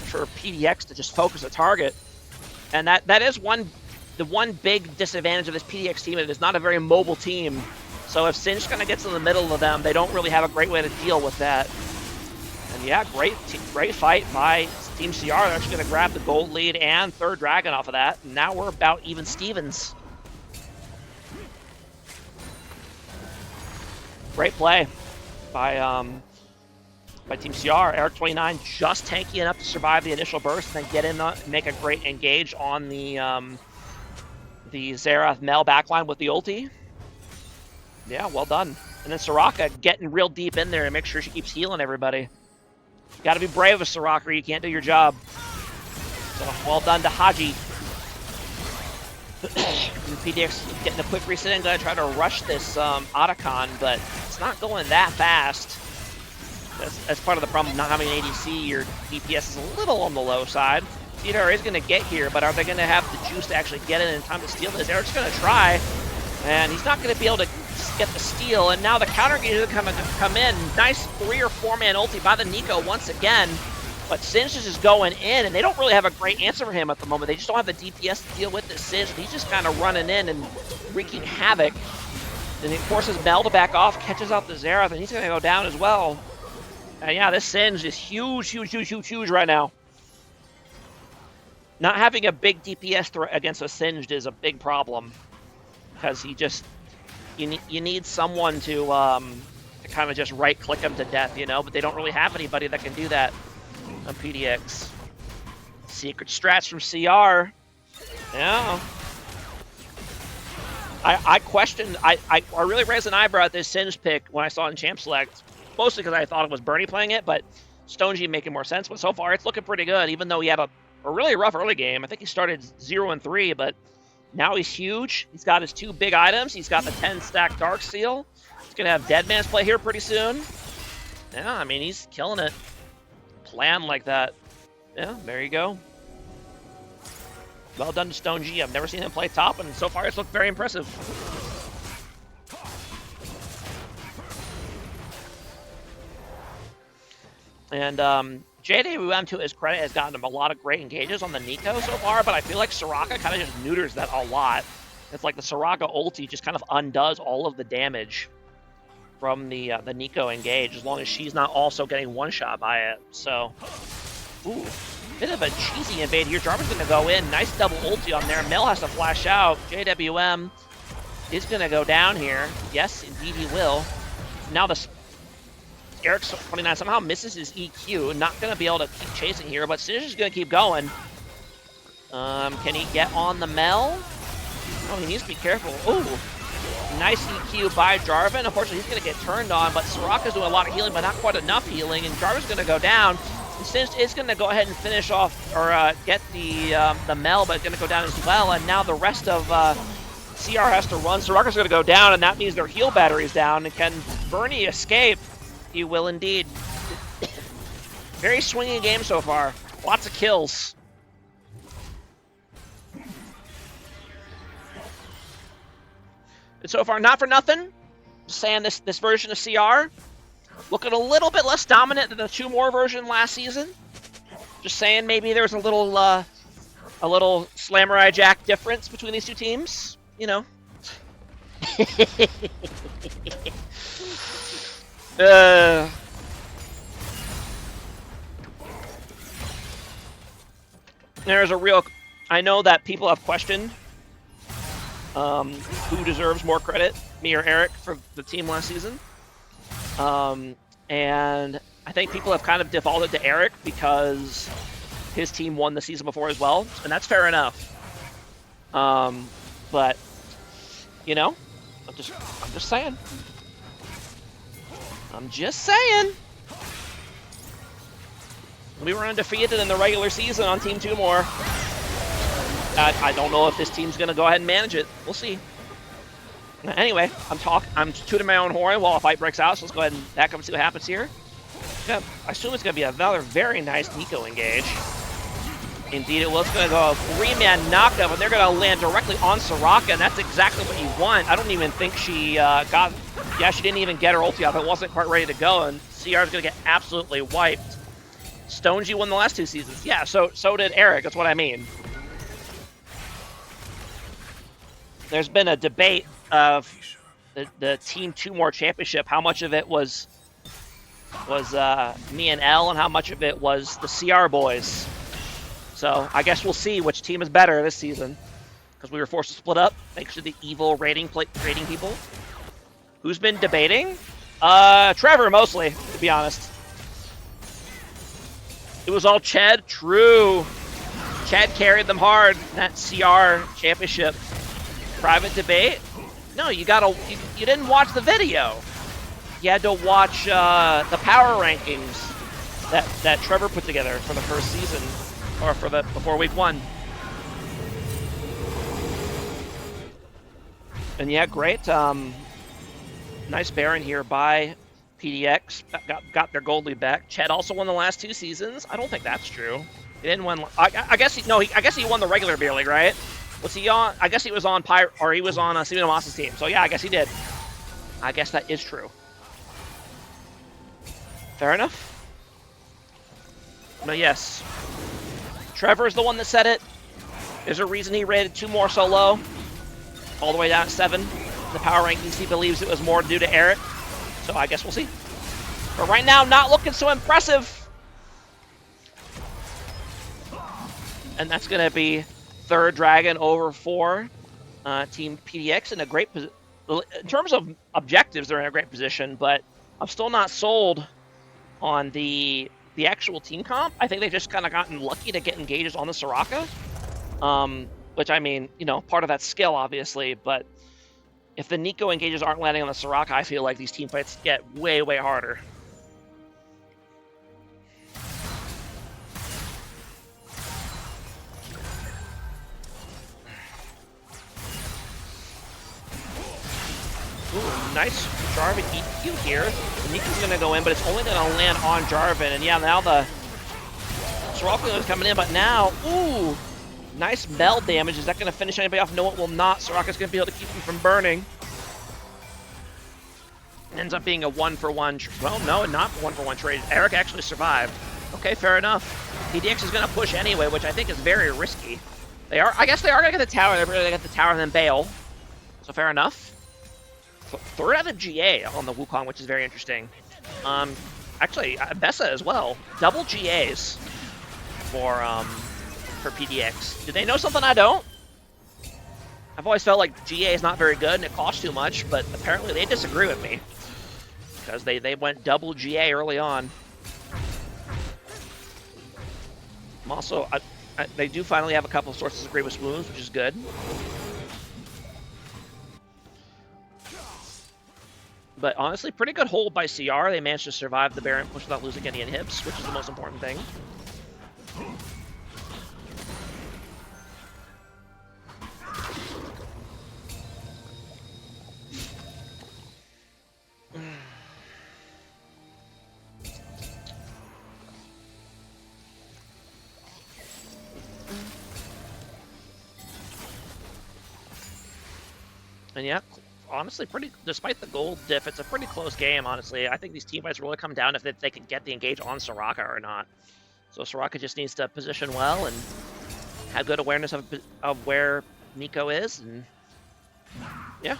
PDX to just focus a target. And that is one the one big disadvantage of this PDX team is it's not a very mobile team. So if Singe kind of gets in the middle of them, they don't really have a great way to deal with that. And yeah, great fight by Team CR. They're actually going to grab the gold lead and third dragon off of that. And now we're about even Stevens. Great play by Team CR. Eric29 just tanky enough to survive the initial burst and then get in, make a great engage on the Xerath Mel backline with the ulti. Yeah, well done. And then Soraka getting real deep in there to make sure she keeps healing everybody. You got to be brave with Soraka or you can't do your job. So well done to Haji. PDX getting a quick reset and going to try to rush this Otacon, but it's not going that fast. That's part of the problem, not having an ADC. Your DPS is a little on the low side. Theodore is going to get here, but are they going to have the juice to actually get in time to steal this? Eric's going to try, and he's not going to be able to get the steal, and now the counter engage is going to come in. Nice 3 or 4 man ulti by the Nico once again, but Singe is just going in, and they don't really have a great answer for him at the moment. They just don't have the DPS to deal with this Singe. He's just kind of running in and wreaking havoc. And he forces Mel to back off, catches out the Xerath, and he's going to go down as well. And yeah, this Singe is huge right now. Not having a big DPS threat against a Singed is a big problem, because he just you need someone to kind of just right-click him to death, you know. But they don't really have anybody that can do that on PDX. Secret strats from CR. Yeah. I really raised an eyebrow at this Singe pick when I saw it in Champ Select, mostly because I thought it was Bernie playing it, but StoneG making more sense. But so far, it's looking pretty good, even though he had a really rough early game. I think he started 0-3, but now he's huge. He's got his 2 big items. He's got the 10-stack Dark Seal. He's going to have Dead Man's play here pretty soon. Yeah, I mean, he's killing it. Plan like that. Yeah, there you go. Well done to StoneG. I've never seen him play top, and so far it's looked very impressive. And JWM, to his credit, has gotten him a lot of great engages on the Nico so far, but I feel like Soraka kind of just neuters that a lot. It's like the Soraka ulti just kind of undoes all of the damage from the Nico engage, as long as she's not also getting one-shot by it. So, ooh, bit of a cheesy invade here. Jarvan's going to go in. Nice double ulti on there. Mel has to flash out. JWM is going to go down here. Yes, indeed he will. Now the Eric29 somehow misses his EQ. Not going to be able to keep chasing here, but Singe is going to keep going. Can he get on the Mel? Oh, he needs to be careful. Ooh, nice EQ by Jarvan. Unfortunately, he's going to get turned on, but Soraka's doing a lot of healing, but not quite enough healing, and Jarvan's going to go down. And Singe is going to go ahead and finish off, or get the Mel, but it's going to go down as well, and now the rest of CR has to run. Soraka's going to go down, and that means their heal battery's down. And can Bernie escape? He will indeed. Very swinging game so far. Lots of kills. And so far, not for nothing, just saying this version of CR looking a little bit less dominant than the 2 more version last season. Just saying, maybe there's a little Samurai Jack difference between these 2 teams. You know. There's a real... I know that people have questioned who deserves more credit, me or Eric, for the team last season. And I think people have kind of defaulted to Eric because his team won the season before as well, and that's fair enough. But, you know, I'm just saying. I'm just saying. We were undefeated in the regular season on Team 2 more. I don't know if this team's going to go ahead and manage it. We'll see. Anyway, I'm tooting my own horn while a fight breaks out, so let's go ahead and back up and see what happens here. Yeah, I assume it's going to be another very nice Nico engage. Indeed it will. It's going to go a 3-man knockup, and they're going to land directly on Soraka, and that's exactly what you want. I don't even think she got... Yeah, she didn't even get her ulti up. It wasn't quite ready to go, and CR is going to get absolutely wiped. StoneG won the last 2 seasons. Yeah, so did Eric. That's what I mean. there's been a debate of the Team 2 More Championship. How much of it was me and L, and how much of it was the CR boys. So I guess we'll see which team is better this season, because we were forced to split up thanks to the evil rating people. Who's been debating? Trevor mostly, to be honest. It was all Ched. True. Ched carried them hard in that CR championship. Private debate? No, you didn't watch the video. You had to watch the power rankings that Trevor put together for the first season, or before week 1. And yeah, great. Nice Baron here by PDX. Got their gold lead back. Ched also won the last 2 seasons. I don't think that's true. He didn't win. I guess he won the regular beer league, right? Was he on? I guess he was on he was on Steven Moss's team. So yeah, I guess he did. I guess that is true. Fair enough. But yes, Trevor's the one that said it. There's a reason he rated 2 more so low, all the way down to 7. The power rankings, he believes it was more due to Eric. So I guess we'll see. But right now, not looking so impressive. And that's going to be 3rd Dragon over 4. Team PDX in a great position. In terms of objectives, they're in a great position, but I'm still not sold on the actual team comp. I think they've just kind of gotten lucky to get engages on the Soraka. Which, I mean, part of that skill, obviously, but if the Nico engages aren't landing on the Soraka, I feel like these team fights get way, way harder. Ooh, nice Jarvan EQ here. The Nico's going to go in, but it's only going to land on Jarvan. And yeah, now the Soraka is coming in, but now, ooh, nice meld damage. Is that going to finish anybody off? No, it will not. Soraka's going to be able to keep him from burning. Ends up being a 1-for-1. Well, no, not 1-for-1 trade. Eric actually survived. Okay, fair enough. PDX is going to push anyway, which I think is very risky. I guess they are going to get the tower. They're going to get the tower and then bail. So fair enough. 3rd out of GA on the Wukong, which is very interesting. Actually, Bessa as well. Double GAs for PDX. Do they know something I don't? I've always felt like GA is not very good and it costs too much, but apparently they disagree with me. Because they went double GA early on. Also, they do finally have a couple of sources of Grievous Wounds, which is good. But honestly, pretty good hold by CR. They managed to survive the Baron push without losing any inhibs, which is the most important thing. And yeah, honestly, despite the gold diff, it's a pretty close game, honestly. I think these team fights really come down if they can get the engage on Soraka or not. So Soraka just needs to position well and have good awareness of where Nico is, and yeah.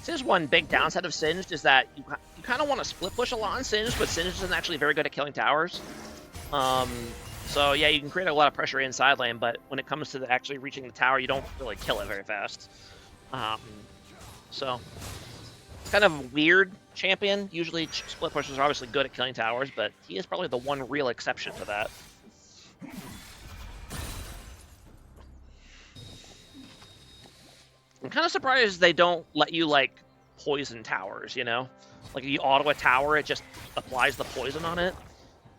This is one big downside of Singed, is that you kind of want to split push a lot on Singed, but Singed isn't actually very good at killing towers. So yeah, you can create a lot of pressure inside lane, but when it comes to actually reaching the tower, you don't really kill it very fast. So it's kind of a weird champion. Usually split pushers are obviously good at killing towers, but he is probably the one real exception to that. I'm kind of surprised they don't let you, like, poison towers, you know? Like, if you auto a tower, it just applies the poison on it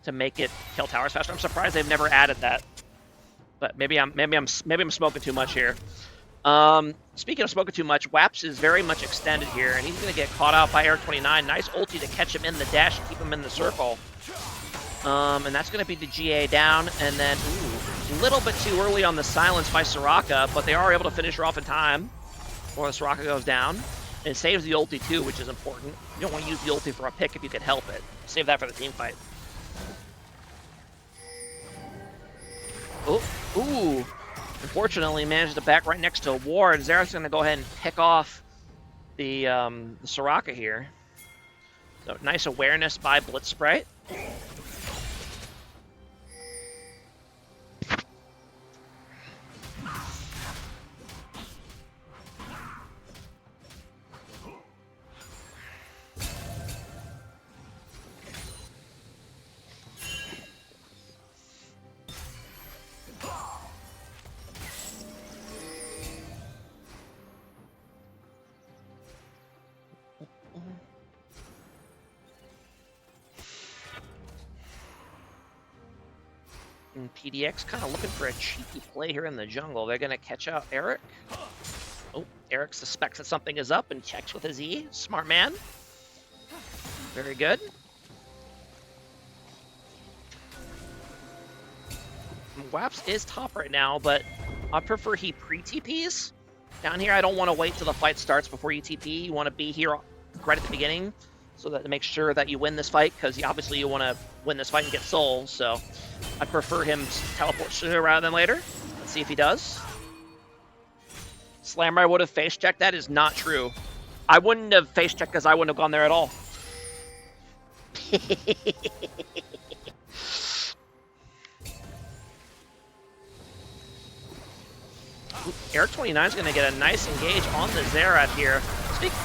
to make it kill towers faster. I'm surprised they've never added that. But maybe I'm smoking too much here. Speaking of spoken too much, Waps is very much extended here, and he's going to get caught out by Eric 29. Nice ulti to catch him in the dash and keep him in the circle. And that's going to be the GA down, and then, ooh, a little bit too early on the silence by Soraka, but they are able to finish her off in time before the Soraka goes down. And it saves the ulti too, which is important. You don't want to use the ulti for a pick if you can help it. Save that for the team fight. Oh, ooh. Unfortunately, managed to back right next to a ward. Xerath's going to go ahead and pick off the Soraka here. So nice awareness by Blitz Sprite. And PDX kind of looking for a cheeky play here in the jungle. They're going to catch out Eric. Oh, Eric suspects that something is up and checks with his E. Smart man. Very good. Waps is top right now, but I prefer he pre-TPs. Down here, I don't want to wait till the fight starts before you TP. You want to be here right at the beginning so that to make sure that you win this fight, because obviously you want to win this fight and get souls, so I prefer him teleport sooner rather than later. Let's see if he does. Slammer, I would have face-checked. That is not true. I wouldn't have face-checked because I wouldn't have gone there at all. Eric 29 is going to get a nice engage on the Xerath here.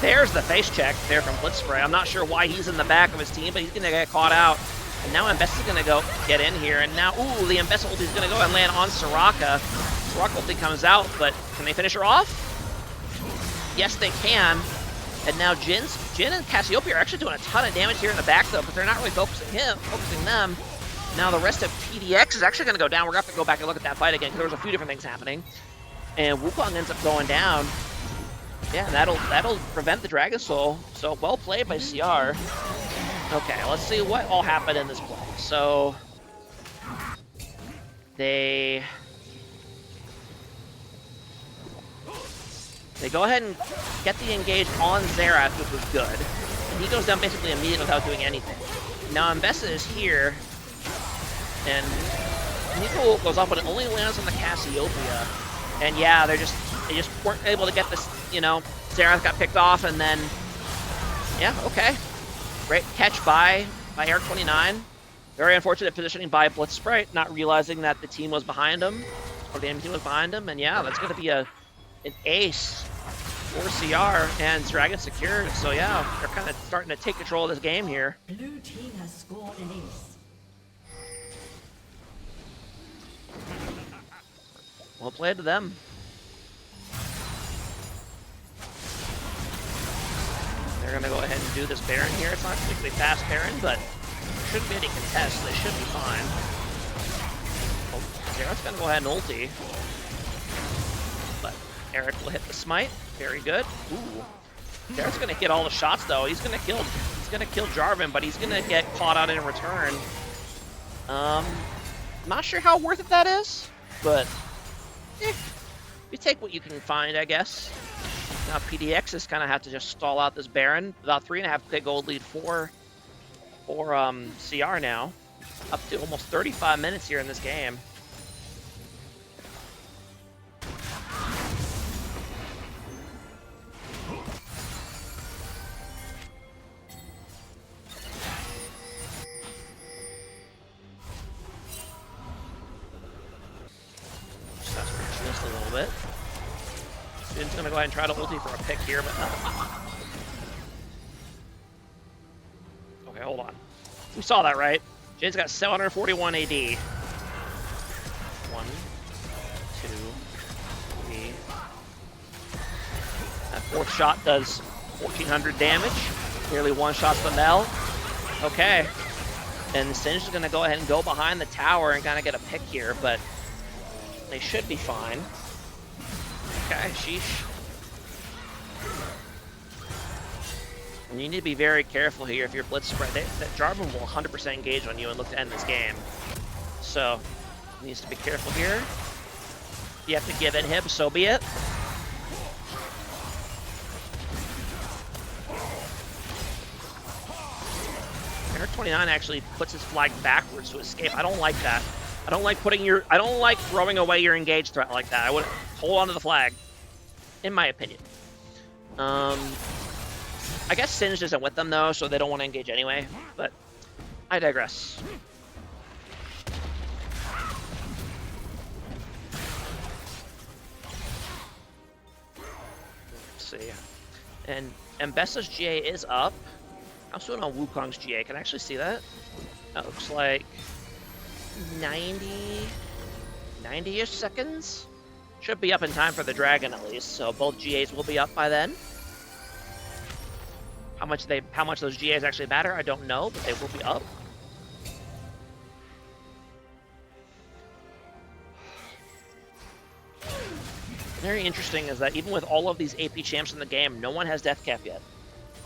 There's the face check there from Blitzspray. I'm not sure why he's in the back of his team, but he's going to get caught out. And now Mbess is going to go get in here. And now, ooh, the Mbess ulti is going to go and land on Soraka. Soraka ulti comes out, but can they finish her off? Yes, they can. And now Jin and Cassiopeia are actually doing a ton of damage here in the back, though, but they're not really focusing them. Now the rest of PDX is actually going to go down. We're going to have to go back and look at that fight again, because there was a few different things happening. And Wukong ends up going down. Yeah, that'll prevent the Dragon Soul. So well played by CR. Okay, let's see what all happened in this play. So they go ahead and get the engage on Xerath, which was good. And he goes down basically immediately without doing anything. Now Mbessa is here, and Nico goes off, but it only lands on the Cassiopeia. And yeah, they just weren't able to get this, you know, Xerath got picked off, and then, yeah, okay. Great catch by Eric 29. Very unfortunate positioning by Blitz Sprite, not realizing that the team was behind him, or the enemy team was behind him, and yeah, that's going to be an ace for CR, and Dragon secured, so yeah, they're kind of starting to take control of this game here. Blue team has scored an ace. Well played to them. They're going to go ahead and do this Baron here. It's not particularly fast Baron, but there shouldn't be any contest. They should be fine. Oh, Xerath's going to go ahead and ulti. But Eric will hit the smite. Very good. Ooh. Xerath's going to get all the shots, though. He's going to kill Jarvan, but he's going to get caught out in return. Not sure how worth it that is, but you take what you can find, I guess. Now PDX is kind of have to just stall out this Baron. About 3.5k gold lead for CR now. Up to almost 35 minutes here in this game. Just a little bit. Jin's gonna go ahead and try to ulti for a pick here, but nothing. Okay, hold on. We saw that, right? Jin's got 741 AD. 1, 2, 3. That fourth shot does 1,400 damage. Nearly one-shots the Mel. Okay. And Singe is gonna go ahead and go behind the tower and kind of get a pick here, but they should be fine. Okay, sheesh. And you need to be very careful here if you're blitz spread. That Jarvan will 100% engage on you and look to end this game. So, needs to be careful here. If you have to give in him, so be it. Eric 29 actually puts his flag backwards to escape. I don't like that. I don't like throwing away your engaged threat like that. I would hold on to the flag, in my opinion. I guess Singed isn't with them though, so they don't want to engage anyway, but I digress. Let's see. And Mbessa's GA is up. How soon on Wukong's GA? Can I actually see that? That looks like 90-ish seconds. Should be up in time for the dragon at least, so both GAs will be up by then. How much those GAs actually matter, I don't know, but they will be up. Very interesting is that even with all of these AP champs in the game, no one has death cap yet.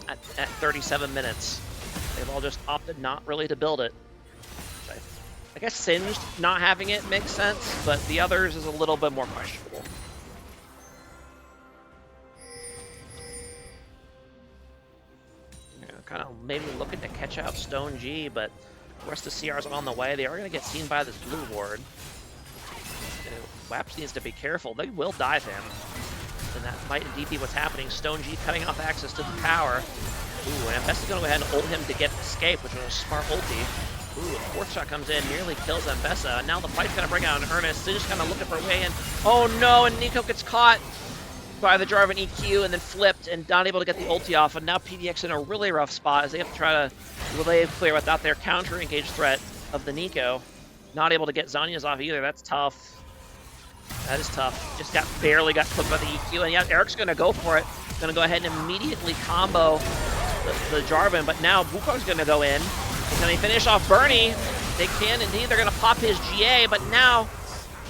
At 37 minutes, they've all just opted not really to build it. I guess Singed not having it makes sense, but the others is a little bit more questionable. Kind of maybe looking to catch out Stone G, but the rest of CR's on the way. They are going to get seen by this blue ward. Waps needs to be careful. They will dive him. And that might indeed be what's happening. Stone G cutting off access to the tower. Ooh, and Mbessa is going to go ahead and ult him to get escape, which was a smart ulti. Ooh, the fourth shot comes in, nearly kills Mbessa. And now the fight's going to bring out in earnest. They're just kind of looking for a way in. Oh no, and Nico gets caught by the Jarvan EQ and then flipped and not able to get the ulti off. And now PDX in a really rough spot as they have to try to relay clear without their counter engage threat of the Nico. Not able to get Zhonya's off either. That's tough. That is tough. Just barely got clipped by the EQ. And yeah, Eric's going to go for it. Going to go ahead and immediately combo the Jarvan. But now Wukong's going to go in. Can they finish off Bernie? They can indeed. They're going to pop his GA. But now,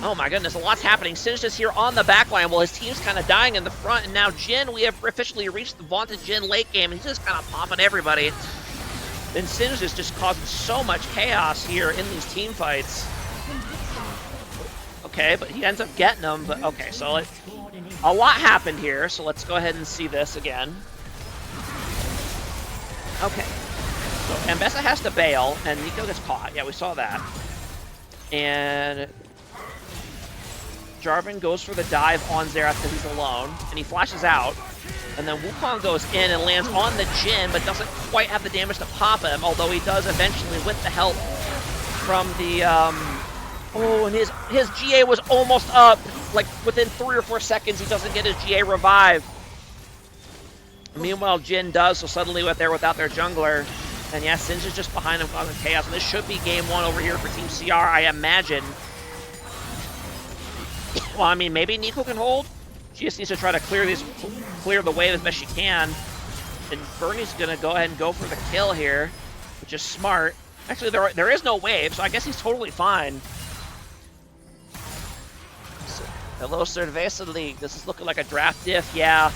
oh my goodness, a lot's happening. Singed is here on the backline while his team's kind of dying in the front. And now Jhin, we have officially reached the vaunted Jhin late game. And he's just kind of popping everybody. And Singed is just causing so much chaos here in these team fights. Okay, but he ends up getting them. But okay, so a lot happened here. So let's go ahead and see this again. Okay, so Mbessa has to bail, and Nico gets caught. Yeah, we saw that. And Jarvan goes for the dive on Xerath because he's alone, and he flashes out. And then Wukong goes in and lands on the Jhin, but doesn't quite have the damage to pop him, although he does eventually with the help from the... Oh, and his GA was almost up. Like, within 3 or 4 seconds, he doesn't get his GA revive. Meanwhile, Jhin does, so suddenly they're without their jungler. And yeah, Singed is just behind him causing chaos. And this should be game 1 over here for Team CR, I imagine. Well, I mean, maybe Nico can hold. She just needs to try to clear the wave as best she can. And Bernie's going to go ahead and go for the kill here, which is smart. Actually, there is no wave, so I guess he's totally fine. Hello, Cerveza League. This is looking like a draft diff. Yeah,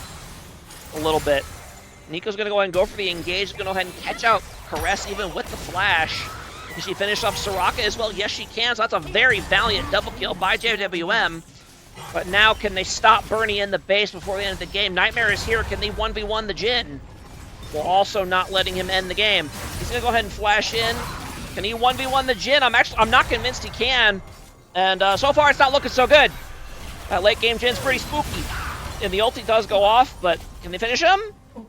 a little bit. Nico's going to go ahead and go for the engage. He's going to go ahead and catch out Caress even with the flash. Can she finish off Soraka as well? Yes, she can. So that's a very valiant double kill by JWM. But now can they stop Bernie in the base before the end of the game? Nightmare is here. Can they 1v1 the Jhin? While also not letting him end the game. He's going to go ahead and flash in. Can he 1v1 the Jhin? I'm not convinced he can. And so far, it's not looking so good. That late game Jin's pretty spooky. And the ulti does go off, but can they finish him?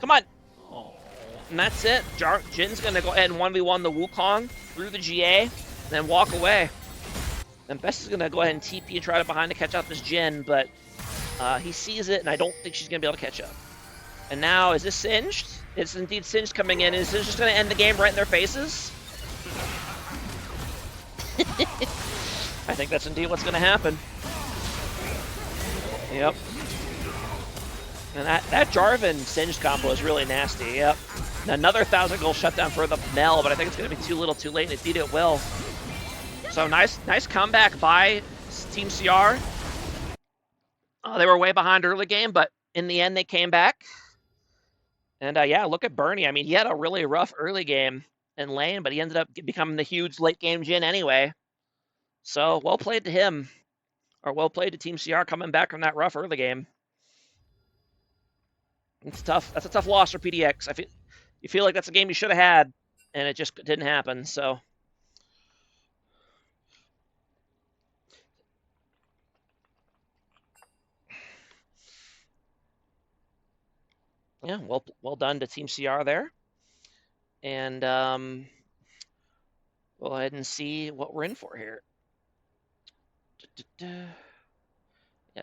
Come on. And that's it. Jin's going to go ahead and 1v1 the Wukong through the GA, and then walk away. And Bess is going to go ahead and TP and try to behind to catch out this Jhin, but he sees it, and I don't think she's going to be able to catch up. And now, is this Singed? It's indeed Singed coming in. Is Singed just going to end the game right in their faces? I think that's indeed what's going to happen. Yep. And that Jarvan Singed combo is really nasty, yep. And another 1,000 goal shutdown for the Mel, but I think it's going to be too little too late, and indeed it will. So nice comeback by Team CR. They were way behind early game, but in the end they came back. And yeah, look at Bernie. I mean, he had a really rough early game in lane, but he ended up becoming the huge late game Jin anyway. So well played to him, or well played to Team CR coming back from that rough early game. It's tough. That's a tough loss for PDX. You feel like that's a game you should have had, and it just didn't happen. So yeah, well done to Team CR there. And go ahead and see what we're in for here. Yeah,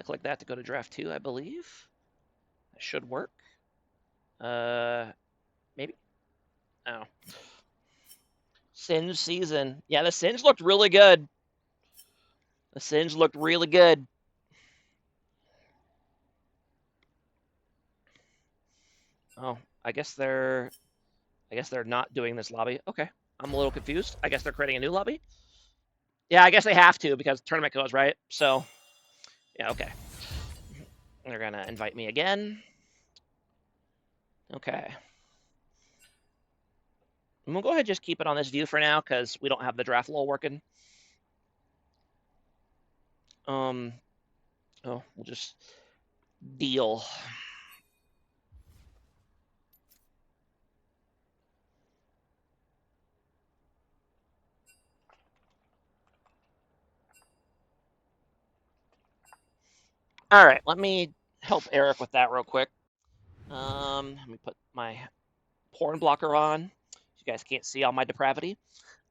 click that to go to draft 2, I believe. That should work. Maybe. Oh. Singe season. Yeah, the Singe looked really good. The Singe looked really good. Oh, I guess they're not doing this lobby. Okay. I'm a little confused. I guess they're creating a new lobby. Yeah, I guess they have to because tournament goes, right? So, yeah, okay. They're going to invite me again. Okay. I'm going to go ahead and just keep it on this view for now because we don't have the draft lull working. Oh, we'll just deal. All right, let me help Eric with that real quick. Let me put my porn blocker on. You guys can't see all my depravity.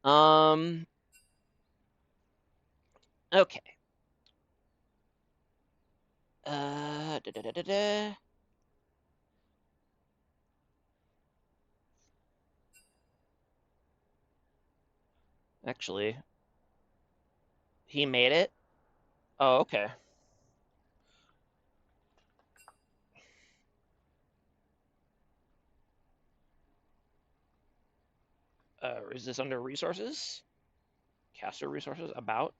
Okay. Da, da, da, da, da. Actually, he made it. Oh, okay. Is this under resources? Caster resources? About?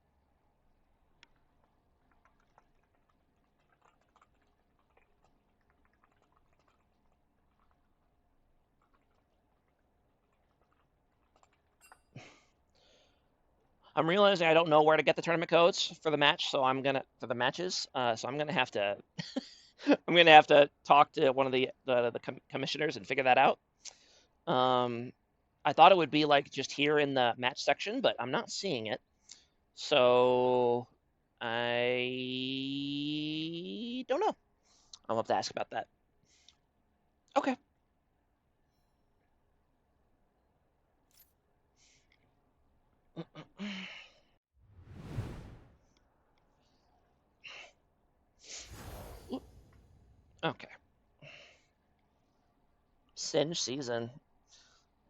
I'm realizing I don't know where to get the tournament codes for the match, so I'm gonna for the matches. So I'm gonna have to I'm gonna have to talk to one of the commissioners and figure that out. I thought it would be like just here in the match section, but I'm not seeing it. So I don't know. I'll have to ask about that. Okay. Okay. Singe season.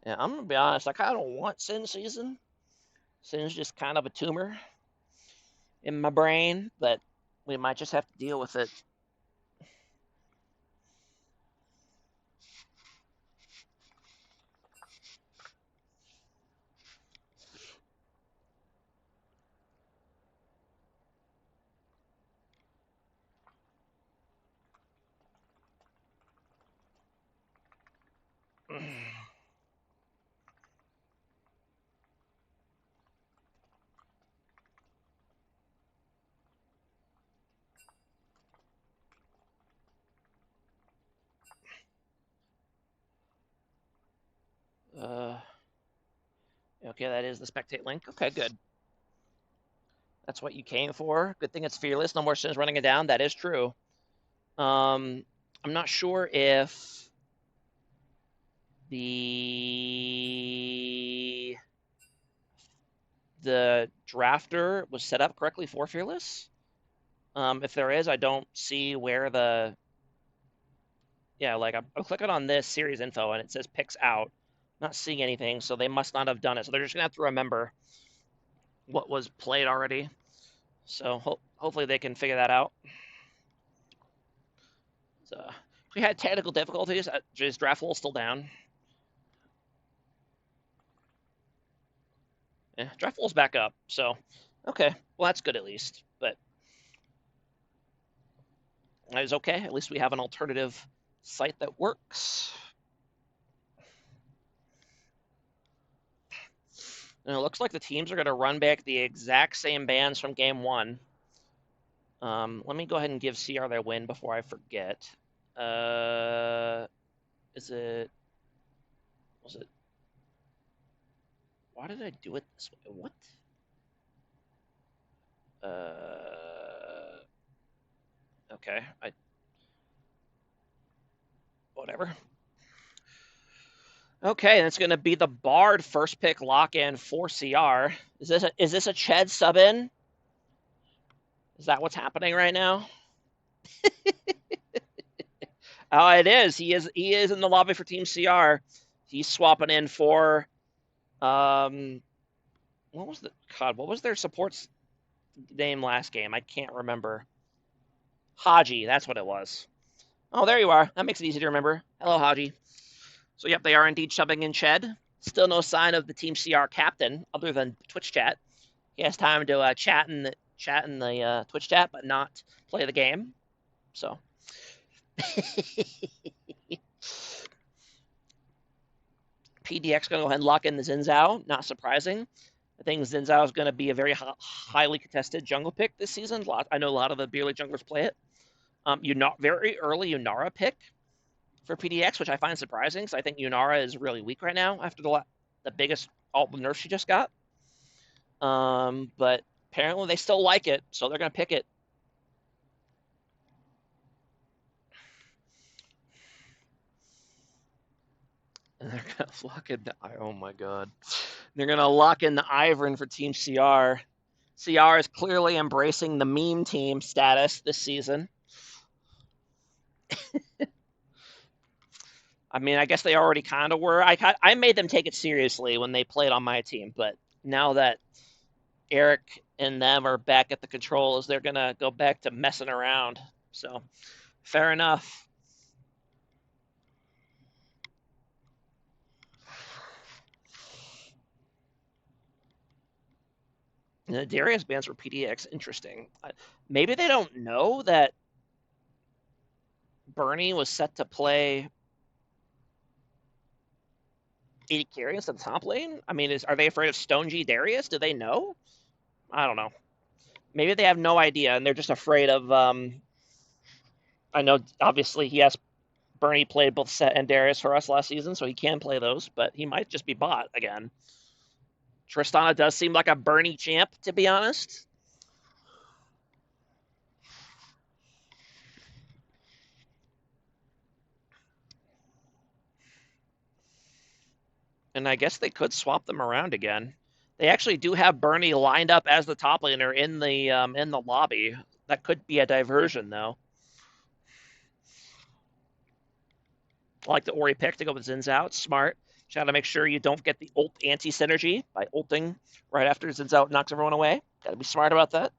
Yeah, I'm gonna be honest. I kind of want Singe season. Singe just kind of a tumor in my brain, but we might just have to deal with it. Uh, okay, that is the spectate link. Okay, good. That's what you came for. Good thing it's fearless. No more sins running it down. That is true. I'm not sure if the drafter was set up correctly for fearless. If there is, I don't see where the like I'm clicking on this series info and it says picks out. Not seeing anything, so they must not have done it. So they're just gonna have to remember what was played already. So hopefully they can figure that out. So we had technical difficulties. His draft roll still down. Yeah, draft roll's back up. So okay, well that's good at least. But That is okay. At least we have an alternative site that works. And it looks like the teams are going to run back the exact same bands from game one. Let me go ahead and give CR their win before I forget. Is it? Was it? Why did I do it this way? What? Okay. Whatever. Okay, and it's going to be the Bard first pick lock in for CR. Is this a Ched sub in? Is that what's happening right now? Oh, it is. He is in the lobby for Team CR. He's swapping in for what was their support's name last game? I can't remember. Haji, that's what it was. Oh, there you are. That makes it easy to remember. Hello, Haji. So yep, they are indeed shoving in Ched. Still no sign of the Team CR captain other than Twitch chat. He has time to chat in the Twitch chat, but not play the game. So PDX going to go ahead and lock in the Xin Zhao. Not surprising. I think Xin Zhao is going to be a very highly contested jungle pick this season. I know a lot of the beer league junglers play it. Very early Yunara pick for PDX, which I find surprising because I think Yunara is really weak right now after the biggest alt nerf she just got. But apparently they still like it, so they're going to pick it. And they're going to lock in oh my god. They're going to lock in the Ivern for Team CR. CR is clearly embracing the meme team status this season. I mean, I guess they already kind of were. I made them take it seriously when they played on my team, but now that Eric and them are back at the controls, they're going to go back to messing around. So, fair enough. And the Darius bans for PDX, interesting. Maybe they don't know that Bernie was set to play AD carry instead of top lane. I mean, are they afraid of Stone G Darius? Do they know? I don't know. Maybe they have no idea and they're just afraid of. I know, obviously, Bernie played both Set and Darius for us last season, so he can play those, but he might just be bot again. Tristana does seem like a Bernie champ, to be honest. And I guess they could swap them around again. They actually do have Bernie lined up as the top laner in the lobby. That could be a diversion, though. I like the Ori pick to go with Xin Zhao. It's smart. Just gotta make sure you don't get the ult anti-synergy by ulting right after Xin Zhao knocks everyone away. Gotta be smart about that.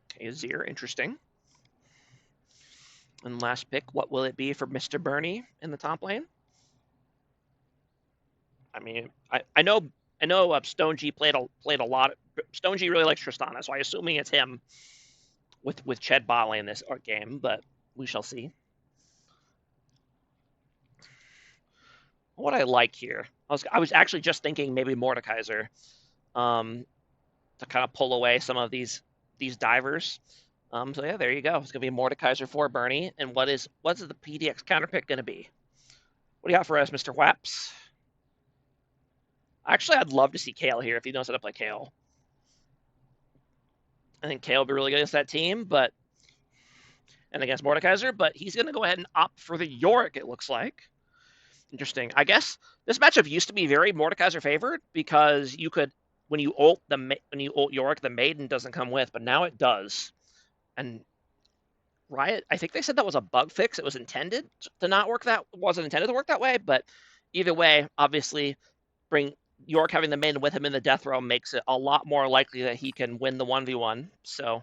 Okay, Azir, interesting. And last pick, what will it be for Mr. Bernie in the top lane? I mean, I know Stone G played a lot. Stone G really likes Tristana, so I'm assuming it's him with Ched bot lane this game, but we shall see. What I like here, I was actually just thinking maybe Mordekaiser, to kind of pull away some of these divers. So yeah, there you go. It's gonna be Mordekaiser for Bernie. And what's the PDX counter pick gonna be? What do you got for us, Mr. Waps? Actually, I'd love to see Kale here if he knows how to play Kale. I think Kale will be really good against that team, and against Mordekaiser, but he's going to go ahead and opt for the Yorick, it looks like. Interesting. I guess this matchup used to be very Mordekaiser favored because you could, when you ult Yorick, the Maiden doesn't come with, but now it does. And Riot, I think they said that was a bug fix. It was intended to not work wasn't intended to work that way, but either way, obviously, bring York having the Maiden with him in the death realm makes it a lot more likely that he can win the 1v1. So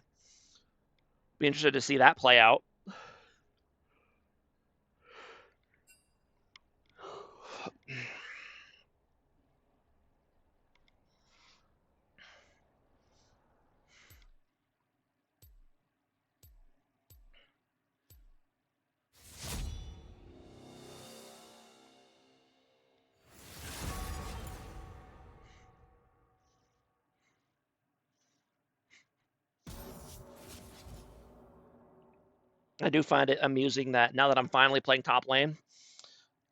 Be interested to see that play out. I do find it amusing that now that I'm finally playing top lane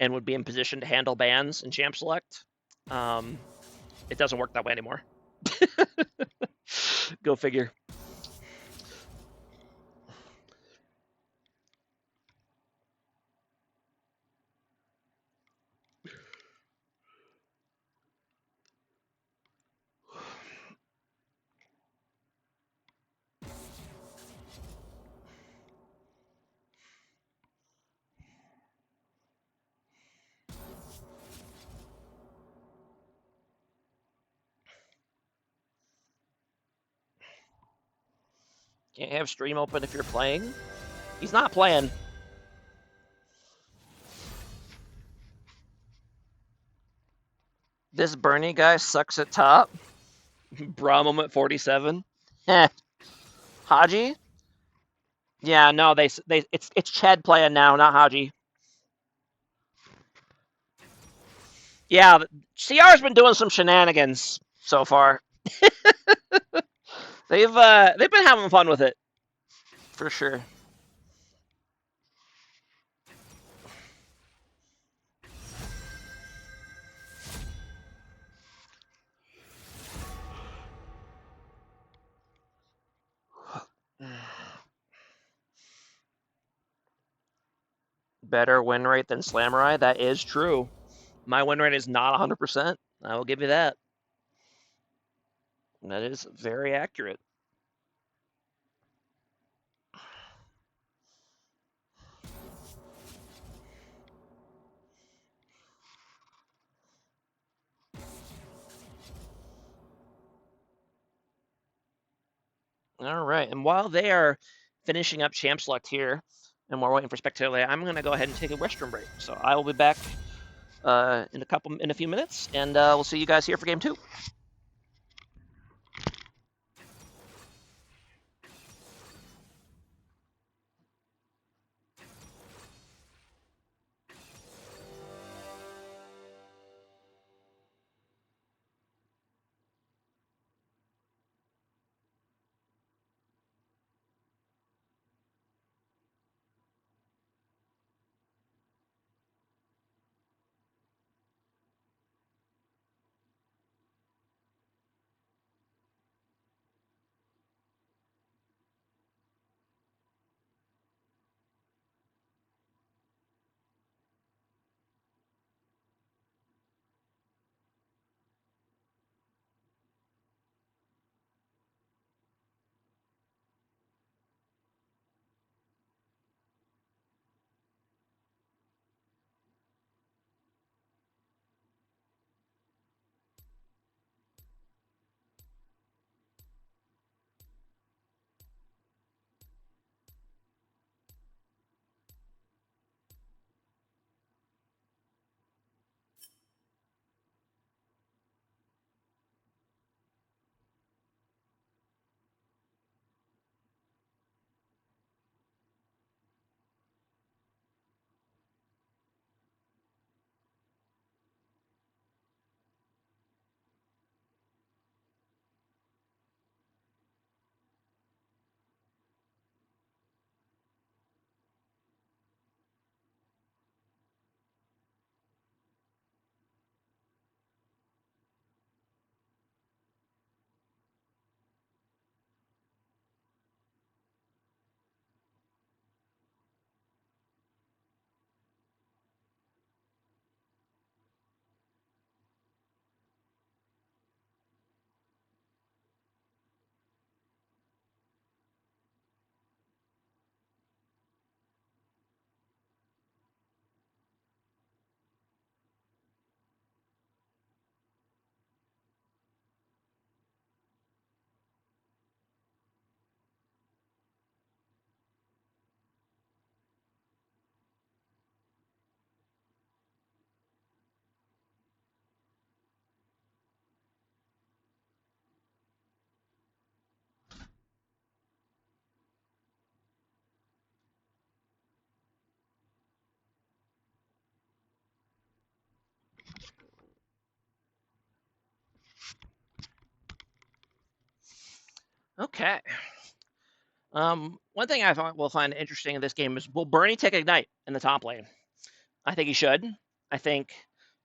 and would be in position to handle bans in champ select, it doesn't work that way anymore. Go figure. Can't have stream open if you're playing. He's not playing. This Bernie guy sucks at top. Bra moment 47. Eh. Haji? Yeah, no, it's Chad playing now, not Haji. Yeah, CR's been doing some shenanigans so far. They've been having fun with it for sure. Better win rate than Slamurai? That is true. My win rate is not 100%. I will give you that. That is very accurate. All right, and while they are finishing up champ select here, and we're waiting for spectator, I'm going to go ahead and take a restroom break. So I will be back in a few minutes, and we'll see you guys here for game 2. Okay. One thing I thought we'll find interesting in this game is, will Bernie take Ignite in the top lane? I think he should. I think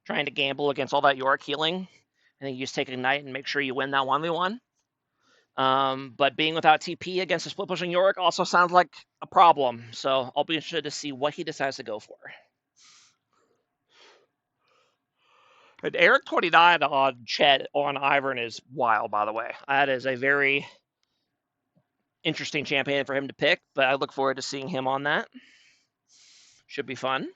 trying to gamble against all that Yorick healing, I think you just take Ignite and make sure you win that 1v1. But being without TP against a split pushing Yorick also sounds like a problem. So I'll be interested to see what he decides to go for. And Eric 29 on Chet on Ivern is wild, by the way. That is a very interesting champion for him to pick, but I look forward to seeing him on that. Should be fun.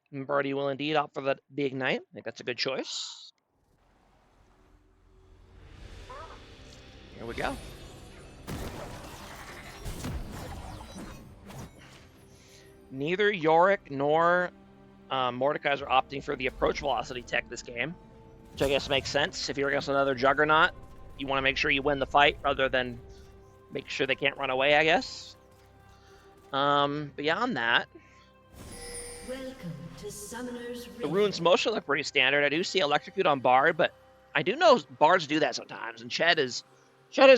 Birdie will indeed opt for the Ignite. I think that's a good choice. Here we go. Neither Yorick nor Mordekaiser are opting for the approach velocity tech this game, which I guess makes sense. If you're against another Juggernaut, you want to make sure you win the fight rather than make sure they can't run away, I guess. Beyond that, Welcome to Summoner's the runes mostly look pretty standard. I do see Electrocute on Bard, but I do know Bards do that sometimes, and Ched is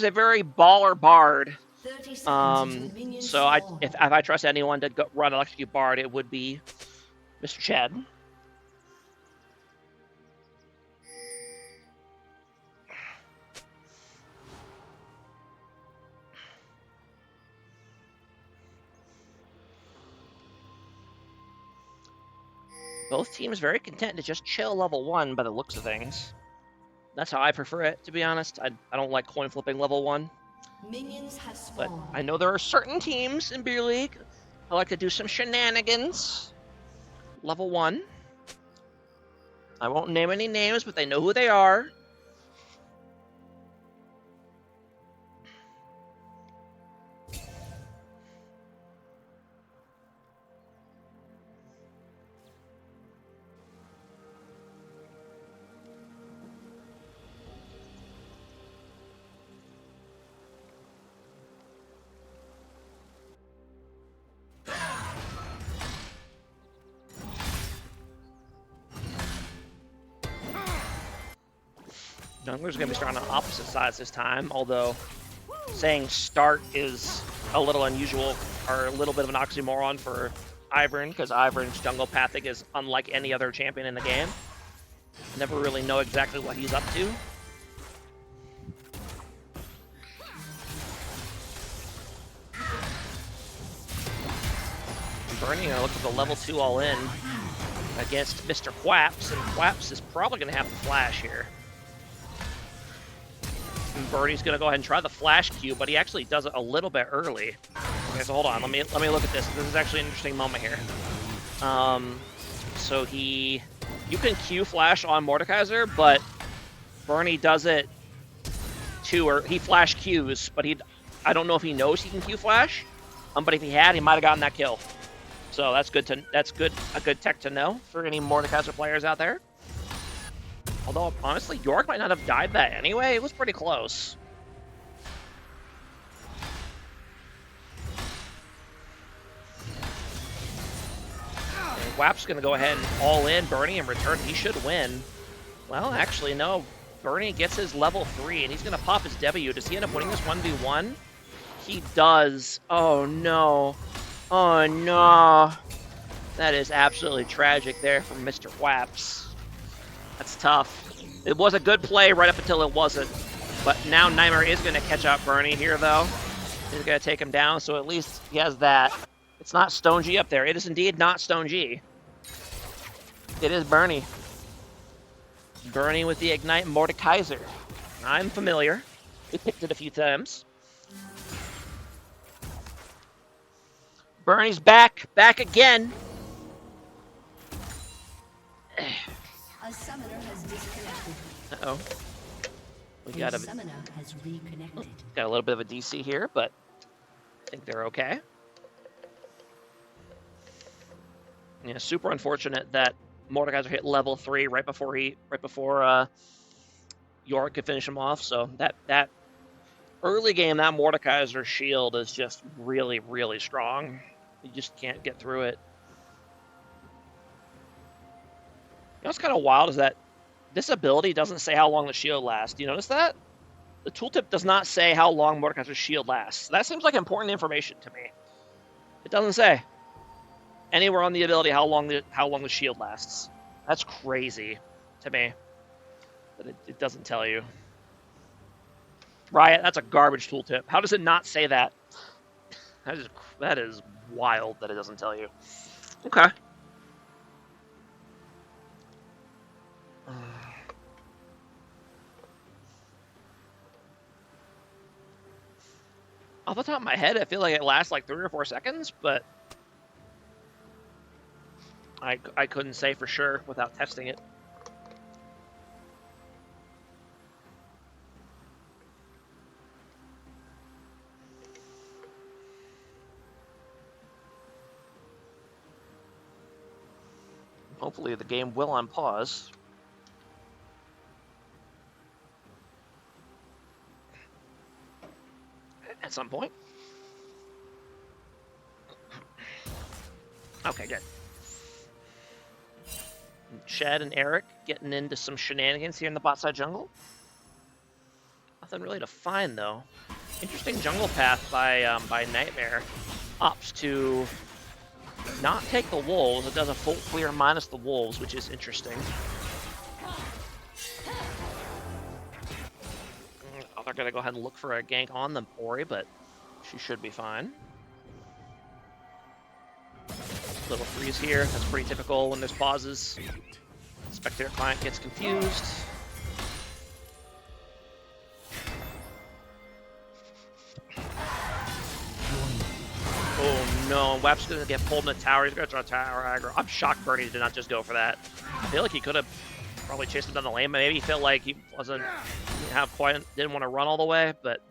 a very baller Bard. 30 seconds until minions So spawn. if I trust anyone to run Electrocute Bard, it would be Mr. Ched. Both teams very content to just chill level 1 by the looks of things. That's how I prefer it, to be honest. I don't like coin flipping level 1. Minions have But spawned. I know there are certain teams in Beer League who like to do some shenanigans. Level 1. I won't name any names, but they know who they are. Jungler's going to be starting on opposite sides this time, although saying start is a little unusual, or a little bit of an oxymoron for Ivern, because Ivern's jungle pathing is unlike any other champion in the game. Never really know exactly what he's up to. Bernie gonna look for the level 2 all-in against Mr. Quaps, and Quaps is probably going to have the flash here. And Birdie's going to go ahead and try the flash Q, but he actually does it a little bit early. Okay, so hold on. Let me look at this. This is actually an interesting moment here. So you can Q flash on Mordekaiser, but Bernie does it too, or he flash Qs, but I don't know if he knows he can Q flash. But if he had, he might have gotten that kill. So that's good. A good tech to know for any Mordekaiser players out there. Although, honestly, York might not have died that anyway. It was pretty close. And Wap's going to go ahead and all in Bernie in return. He should win. Well, actually, no. Bernie gets his level 3, and he's going to pop his W. Does he end up winning this 1v1? He does. Oh, no. Oh, no. That is absolutely tragic there from Mr. Waps. That's tough. It was a good play right up until it wasn't. But now Nightmare is going to catch up Bernie here, though. He's going to take him down, so at least he has that. It's not Stone G up there. It is indeed not Stone G. It is Bernie. Bernie with the Ignite Mordekaiser. I'm familiar. We picked it a few times. Bernie's back again. A summoner has disconnected. Uh-oh. We got a summoner has reconnected. Got a little bit of a DC here, but I think they're okay. Yeah, super unfortunate that Mordekaiser hit level 3 right before Yorick could finish him off. So that early game, that Mordekaiser shield is just really, really strong. You just can't get through it. You know what's kind of wild is that this ability doesn't say how long the shield lasts. Do you notice that? The tooltip does not say how long Mordekaiser's shield lasts. That seems like important information to me. It doesn't say anywhere on the ability how long the shield lasts. That's crazy to me. But it doesn't tell you. Riot, that's a garbage tooltip. How does it not say that? That is wild that it doesn't tell you. Okay. Off the top of my head, I feel like it lasts like 3 or 4 seconds, but I couldn't say for sure without testing it. Hopefully the game will unpause. At some point. Okay, good. Chad and Eric getting into some shenanigans here in the bot side jungle. Nothing really to find though. Interesting jungle path by Nightmare. Opts to not take the wolves. It does a full clear minus the wolves, which is interesting. Oh, they're gonna go ahead and look for a gank on the Ori, but she should be fine. Little freeze here. That's pretty typical when there's pauses. Spectator client gets confused. Oh no, Wap's gonna get pulled in the tower. He's gonna try tower aggro. I'm shocked Bernie did not just go for that. I feel like he could have probably chased him down the lane, but maybe he felt like he didn't want to run all the way, but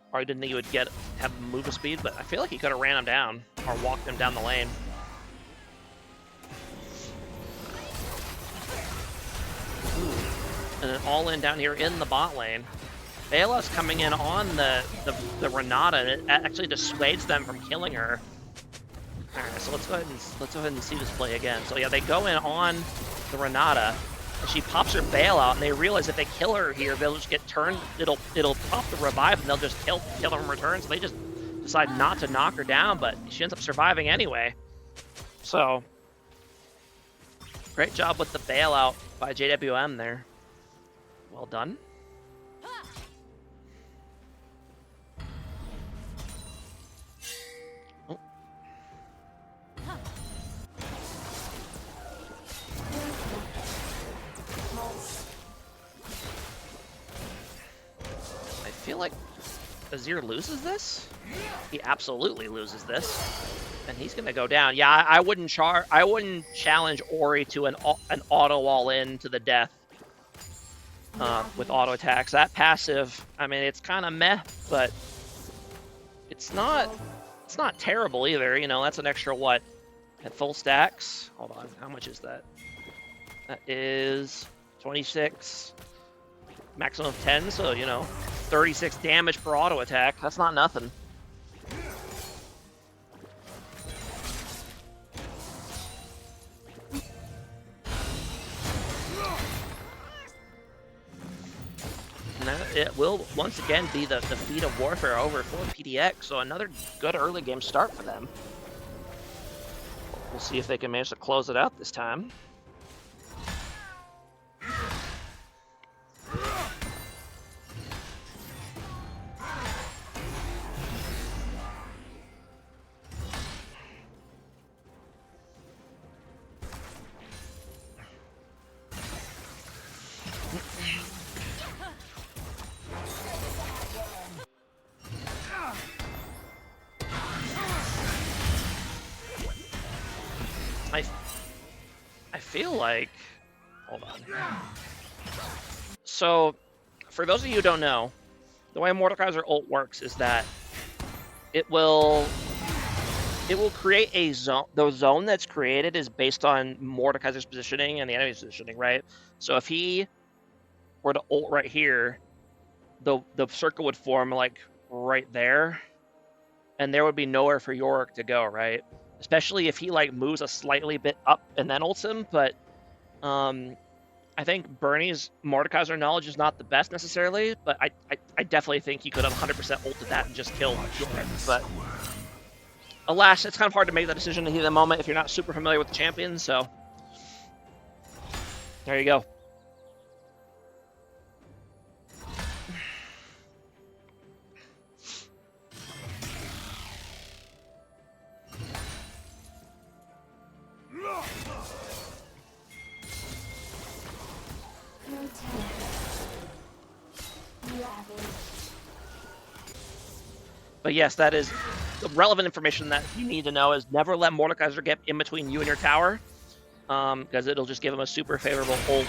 probably didn't think he would have move speed, but I feel like he could have ran him down or walked him down the lane. And then all in down here in the bot lane. BLS coming in on the Renata, and it actually dissuades them from killing her. Alright, so let's go ahead and see this play again. So yeah, they go in on the Renata, and she pops her bailout, and they realize if they kill her here, they'll just get turned. It'll pop the revive, and they'll just kill her in return. So they just decide not to knock her down, but she ends up surviving anyway. So great job with the bailout by JWM there. Well done. Oh. I feel like Azir loses this. He absolutely loses this, and he's gonna go down. Yeah, I wouldn't challenge Ori to an auto all-in to the death. With auto attacks. That passive, I mean, it's kind of meh, but it's not terrible either. You know, that's an extra what? At full stacks? Hold on, how much is that? That is 26, maximum of 10, so, you know, 36 damage per auto attack. That's not nothing. It will once again be the feat of warfare over for PDX, so another good early game start for them. We'll see if they can manage to close it out this time. feel like... Hold on. So, for those of you who don't know, the way Mordekaiser ult works is that it will create a zone. The zone that's created is based on Mordekaiser's positioning and the enemy's positioning, right? So if he were to ult right here, the circle would form like right there, and there would be nowhere for Yorick to go, right? Especially if he like moves a slightly bit up and then ults him. But I think Bernie's Mordekaiser knowledge is not the best necessarily, but I definitely think he could have 100% ulted that and just killed Yorick. But alas, it's kind of hard to make that decision in the heat of the moment if you're not super familiar with the champion, so there you go. But yes, that is the relevant information that you need to know is never let Mordekaiser get in between you and your tower, because it'll just give him a super favorable ult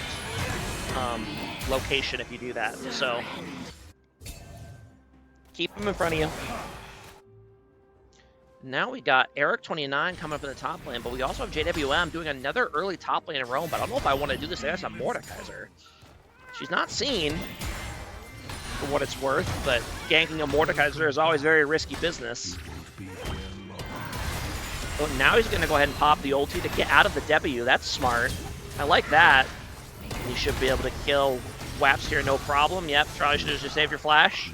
location if you do that. So keep him in front of you. Now we got Eric29 coming up in the top lane, but we also have JWM doing another early top lane in Rome, but I don't know if I want to do this against a Mordekaiser. She's not seen, for what it's worth, but ganking a Mordekaiser is always very risky business. Oh, now he's going to go ahead and pop the ulti to get out of the W. That's smart. I like that. You should be able to kill Waps here, no problem. Yep, probably should have just saved your flash.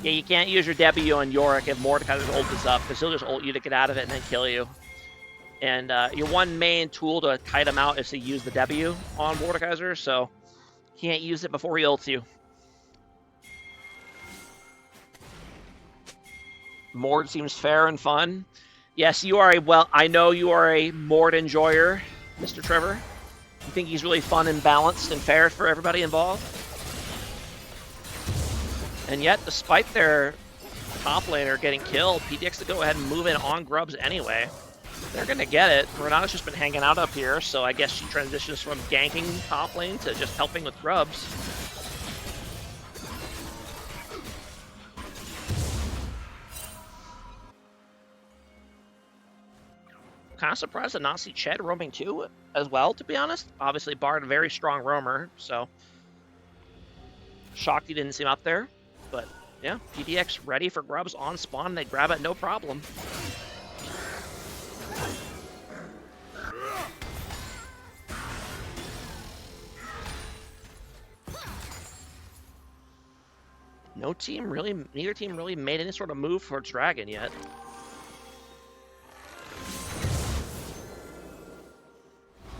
Yeah, you can't use your W on Yorick if Mordekaiser's ult is up, because he'll just ult you to get out of it and then kill you. And your one main tool to kite him out is to use the W on Mordekaiser, so can't use it before he ults you. Mord seems fair and fun. Yes, you are I know you are a Mord enjoyer, Mr. Trevor. You think he's really fun and balanced and fair for everybody involved? And yet, despite their top laner getting killed, PDX to go ahead and move in on Grubs anyway. They're going to get it. Renata's just been hanging out up here, so I guess she transitions from ganking top lane to just helping with Grubs. Kind of surprised to not see Ched roaming too as well, to be honest. Obviously, Bard, a very strong roamer, so shocked he didn't see him up there. But yeah, PDX ready for Grubs on spawn. They grab it no problem. Neither team really made any sort of move for Dragon yet.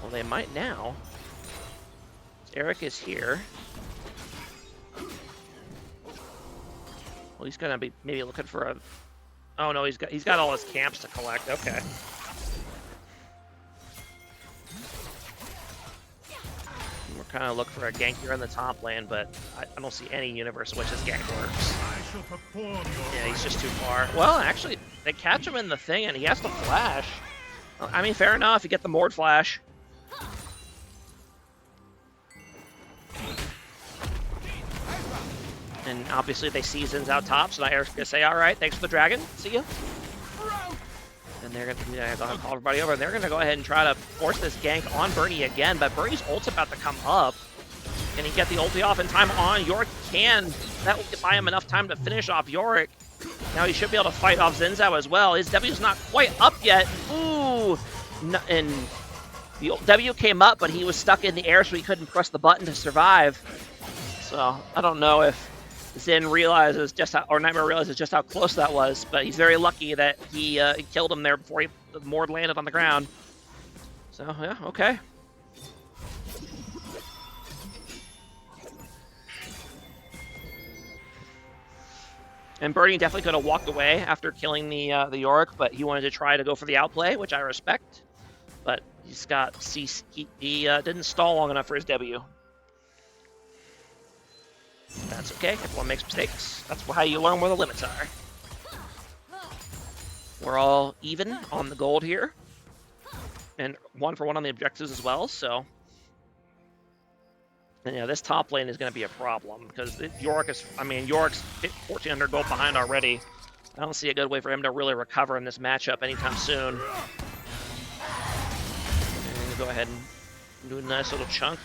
Well, they might now. Eric is here. Well, he's gonna be maybe looking for a... Oh no, he's got all his camps to collect. Okay. We're kind of looking for a gank here in the top lane, but I don't see any universe in which his gank works. Yeah, he's just too far. Well, actually, they catch him in the thing, and he has to flash. I mean, fair enough. You get the Mord flash. And obviously they see Zin's out top, so now Eric's gonna say, all right, thanks for the dragon, see ya. And they're gonna call everybody over, and they're gonna go ahead and try to force this gank on Bernie again, but Bernie's ult's about to come up. Can he get the ulti off in time on Yorick? Can. That will buy him enough time to finish off Yorick. Now he should be able to fight off Zinzao as well. His W's not quite up yet. Ooh! And the W came up, but he was stuck in the air, so he couldn't press the button to survive. So I don't know if Zin realizes just how, or Nightmare realizes just how close that was, but he's very lucky that he killed him there before the Mord landed on the ground. So yeah, okay. And Bernie definitely could have walked away after killing the Yorick, but he wanted to try to go for the outplay, which I respect. But he's got he didn't stall long enough for his W. That's okay. Everyone makes mistakes. That's how you learn where the limits are. We're all even on the gold here. and 1-for-1 on the objectives as well. So, and yeah, this top lane is going to be a problem because York's 1,400 gold behind already. I don't see a good way for him to really recover in this matchup anytime soon. And go ahead and do a nice little chunk.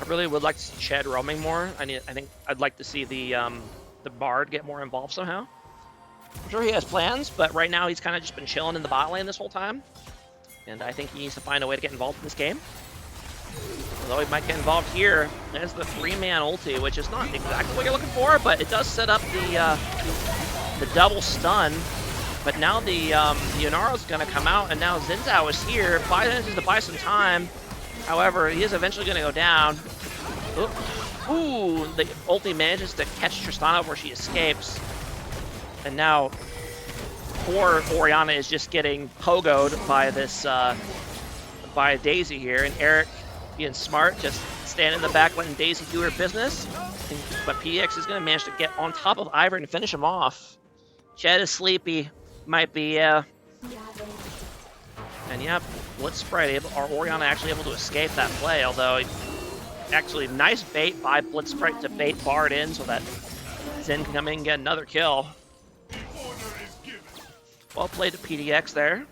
I really would like to see Ched roaming more. I think I'd like to see the Bard get more involved somehow. I'm sure he has plans, but right now he's kind of just been chilling in the bot lane this whole time. And I think he needs to find a way to get involved in this game. Although he might get involved here as the 3-man ulti, which is not exactly what you're looking for, but it does set up the double stun. But now the Yunaro's going to come out, and now Xin Zhao is here. Manages to buy some time. However, he is eventually going to go down. Ooh, the ulti manages to catch Tristana where she escapes. And now, poor Orianna is just getting pogoed by this, by Daisy here. And Eric, being smart, just standing in the back letting Daisy do her business. But PDX is going to manage to get on top of Ivern and finish him off. Ched is sleepy. Might be, And yeah, Blitz Sprite, or Orianna actually able to escape that play, although actually nice bait by Blitz Sprite to bait Bard in so that Xin can come in and get another kill. Well played to PDX there.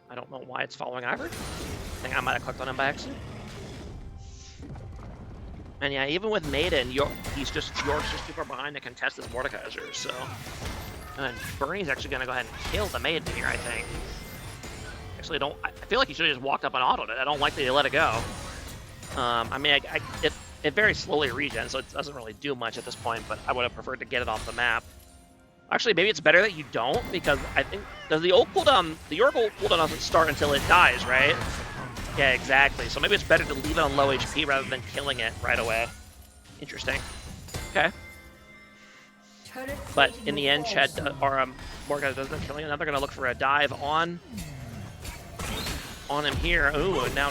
I don't know why it's following Ivern. I think I might have clicked on him by accident. And yeah, even with Maiden, York's just super behind to contest this Mordekaiser, so... And Bernie's actually going to go ahead and kill the Maiden here, I think. Actually, I feel like he should have just walked up and autoed it. I don't like that he let it go. I mean, it very slowly regens, so it doesn't really do much at this point, but I would have preferred to get it off the map. Actually, maybe it's better that you don't, because I think the York cooldown doesn't start until it dies, right? Yeah, exactly. So maybe it's better to leave it on low HP rather than killing it right away. Interesting. Okay. But in the end, Ched or Morgan doesn't kill him. Now they're gonna look for a dive on him here. Ooh, and now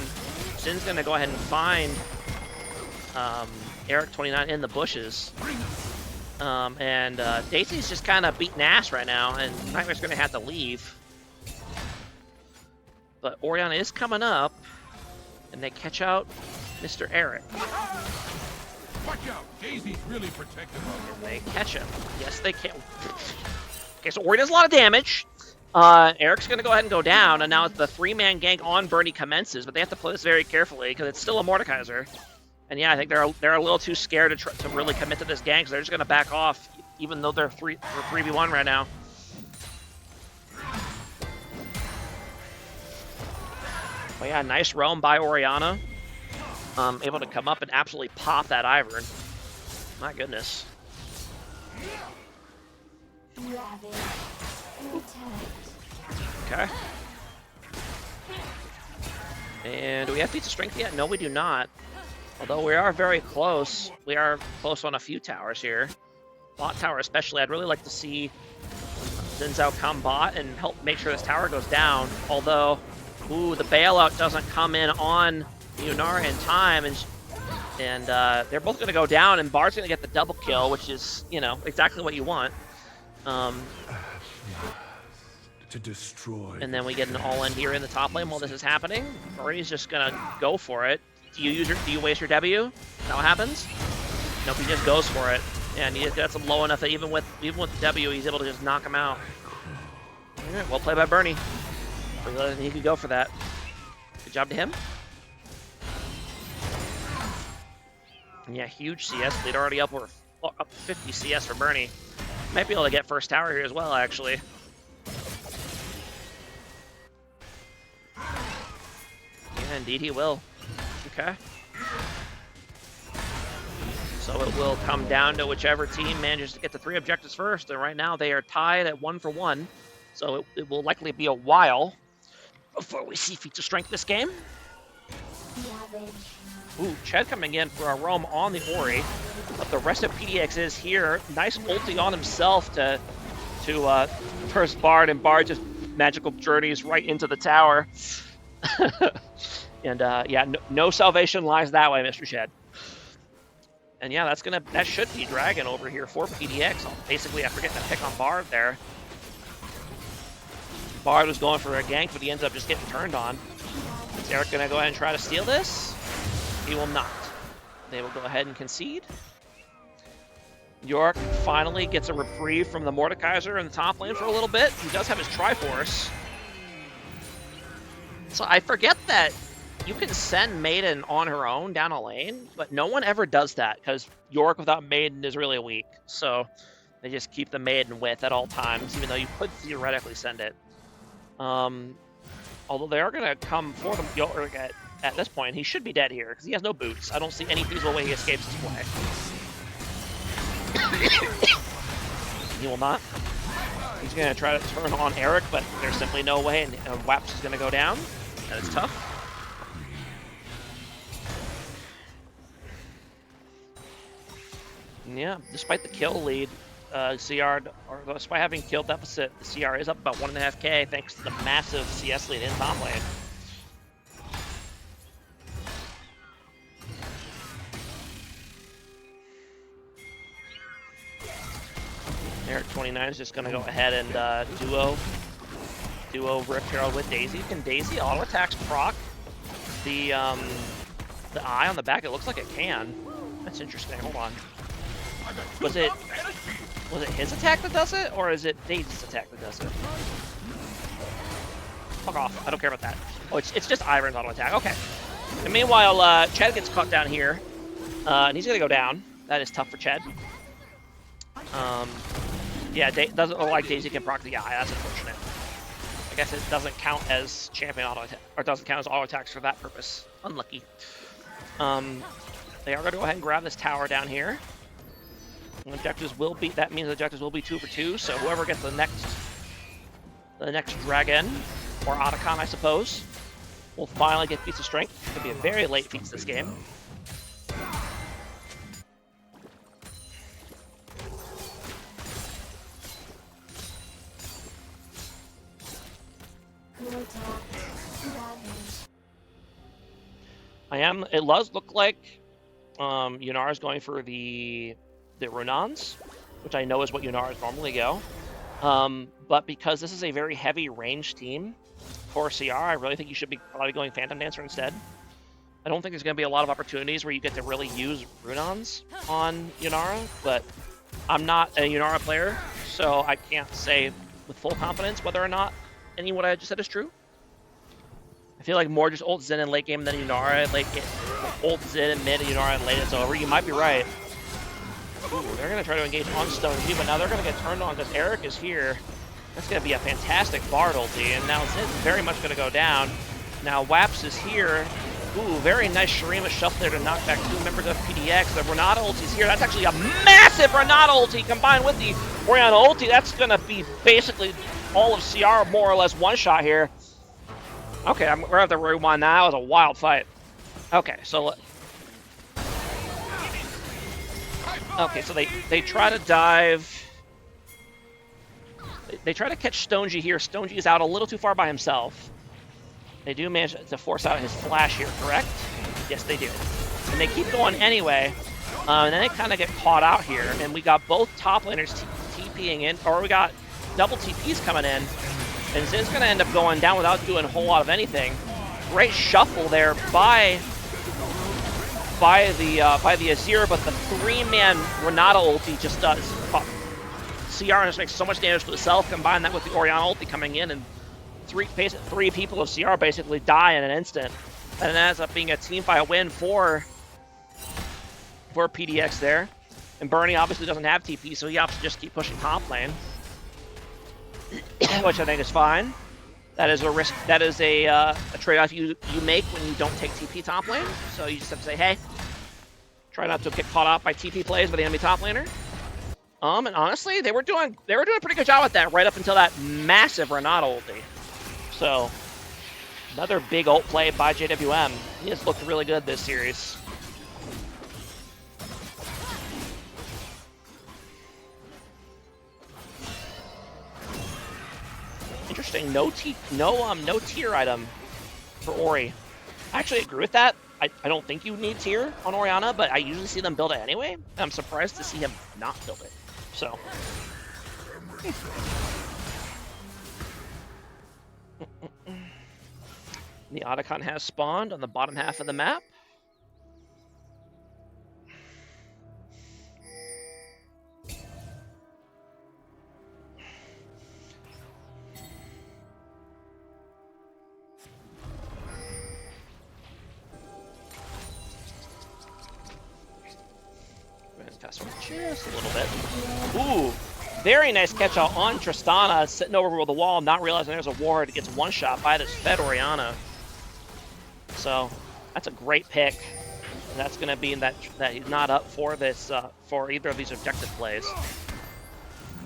Sin's gonna go ahead and find Eric 29 in the bushes. And Daisy's just kind of beating ass right now, and Nightmare's going to have to leave. But Orianna is coming up, and they catch out Mr. Eric. Watch out! Daisy's really protective of him. They catch him. Yes, they can. Okay, so Ori does a lot of damage. Eric's going to go ahead and go down, and now the 3-man gank on Bernie commences, but they have to play this very carefully because it's still a Mordekaiser. And yeah, I think they're a little too scared to really commit to this gank, so they're just going to back off, even though they're 3v1 right now. But yeah, nice roam by Orianna. Able to come up and absolutely pop that Ivern. My goodness. Okay. And do we have feats of strength yet? No, we do not. Although we are very close. We are close on a few towers here. Bot tower especially. I'd really like to see Xin Zhao come bot and help make sure this tower goes down. Although, ooh, the bailout doesn't come in on Yunara in time, and they're both going to go down, and Bard's going to get the double kill, which is, you know, exactly what you want. To destroy. And then we get an all-in here in the top lane while this is happening. Bernie's just going to go for it. Do you waste your W? Is that what happens? Nope, he just goes for it. And he gets him low enough that even with W, he's able to just knock him out. All right, well played by Bernie. He could go for that. Good job to him. And yeah, huge CS lead already up 50 CS for Bernie. Might be able to get first tower here as well, actually. Yeah, indeed he will. Okay. So it will come down to whichever team manages to get the 3 objectives first. And right now they are tied at 1 for 1. So it will likely be a while before we see feats of strength this game. Ooh, Ched coming in for a roam on the Ori. But the rest of PDX is here. Nice ulti on himself to first Bard, and Bard just magical journeys right into the tower. And yeah, no salvation lies that way, Mr. Ched. And yeah, that should be Dragon over here for PDX. Basically, after getting a pick on Bard there. Bard was going for a gank, but he ends up just getting turned on. Is Eric gonna go ahead and try to steal this? He will not. They will go ahead and concede. York finally gets a reprieve from the Mordekaiser in the top lane for a little bit. He does have his Triforce. So I forget that you can send Maiden on her own down a lane, but no one ever does that because York without Maiden is really weak. So they just keep the Maiden with at all times, even though you could theoretically send it. Although they are going to come for them York at this point. He should be dead here because he has no boots. I don't see any feasible way he escapes this play. He will not. He's going to try to turn on Eric, but there's simply no way, and Waps is going to go down. That is tough. Yeah, despite the kill lead, CR, or despite having kill deficit, the CR is up about 1.5k thanks to the massive CS lead in top lane. Eric 29 is just going to go ahead and duo Rift Herald with Daisy. Can Daisy auto attacks proc the eye on the back? It looks like it can. That's interesting. Hold on. Was it his attack that does it, or is it Daisy's attack that does it? Fuck off. I don't care about that. Oh, it's just Iron's auto attack. Okay. And meanwhile, Ched gets caught down here, and he's gonna go down. That is tough for Ched. Yeah, doesn't look like Daisy can proc the eye. That's unfortunate. I guess it doesn't count as champion auto attack, or doesn't count as auto attacks for that purpose. Unlucky. They are going to go ahead and grab this tower down here. Objectives will be, that means the objectives will be 2 for 2. So whoever gets the next dragon or Otacon, I suppose, will finally get feats of strength. It could be a very late feats this game. It does look like Yunara is going for the Runans, which I know is what Yunara's normally go. But because this is a very heavy range team for CR, I really think you should be probably going Phantom Dancer instead. I don't think there's going to be a lot of opportunities where you get to really use Runans on Yunara, but I'm not a Yunara player, so I can't say with full confidence whether or not any of what I just said is true. I feel like more just ult Zen in late game than Yunara. Like ult Zen in mid and Yunara in late, it's over. You might be right. Ooh, they're going to try to engage on Stone too, but now they're going to get turned on because Eric is here. That's going to be a fantastic Bard ulti, and now Zen's very much going to go down. Now Waps is here. Ooh, very nice Shurima shuffle there to knock back 2 members of PDX. The Renata ulti's here. That's actually a massive Renata ulti combined with the Oriana ulti. That's going to be basically all of CR more or less one shot here. Okay, we're going to have to rewind that. That was a wild fight. Okay, so... Okay, so they try to dive... They try to catch Stonji here. Stonji is out a little too far by himself. They do manage to force out his flash here, correct? Yes, they do. And they keep going anyway. And then they kind of get caught out here. And we got both top laners TPing in, or we got double TPs coming in. And Zin's going to end up going down without doing a whole lot of anything. Great shuffle there by the Azir, but the 3-man Renata ulti just does. CR just makes so much damage to itself. Combine that with the Oriana ulti coming in, and three people of CR basically die in an instant. And it ends up being a teamfight win for PDX there. And Bernie obviously doesn't have TP, so he opts to just keep pushing top lane. Which I think is fine. That is a risk. That is a trade-off you make when you don't take TP top lane. So you just have to say, hey, Try not to get caught out by TP plays by the enemy top laner. And honestly, they were doing a pretty good job with that right up until that massive Renata ulti. So, another big ult play by JWM. He has looked really good this series. Interesting. No tier item for Ori. I actually agree with that. I don't think you need tier on Orianna, but I usually see them build it anyway. I'm surprised to see him not build it. So. The Otacon has spawned on the bottom half of the map. Just a little bit. Ooh, very nice catch out on Tristana, sitting over the wall, not realizing there's a ward. It gets one shot by this fed Orianna. So that's a great pick. And that's going to be that he's not up for this for either of these objective plays.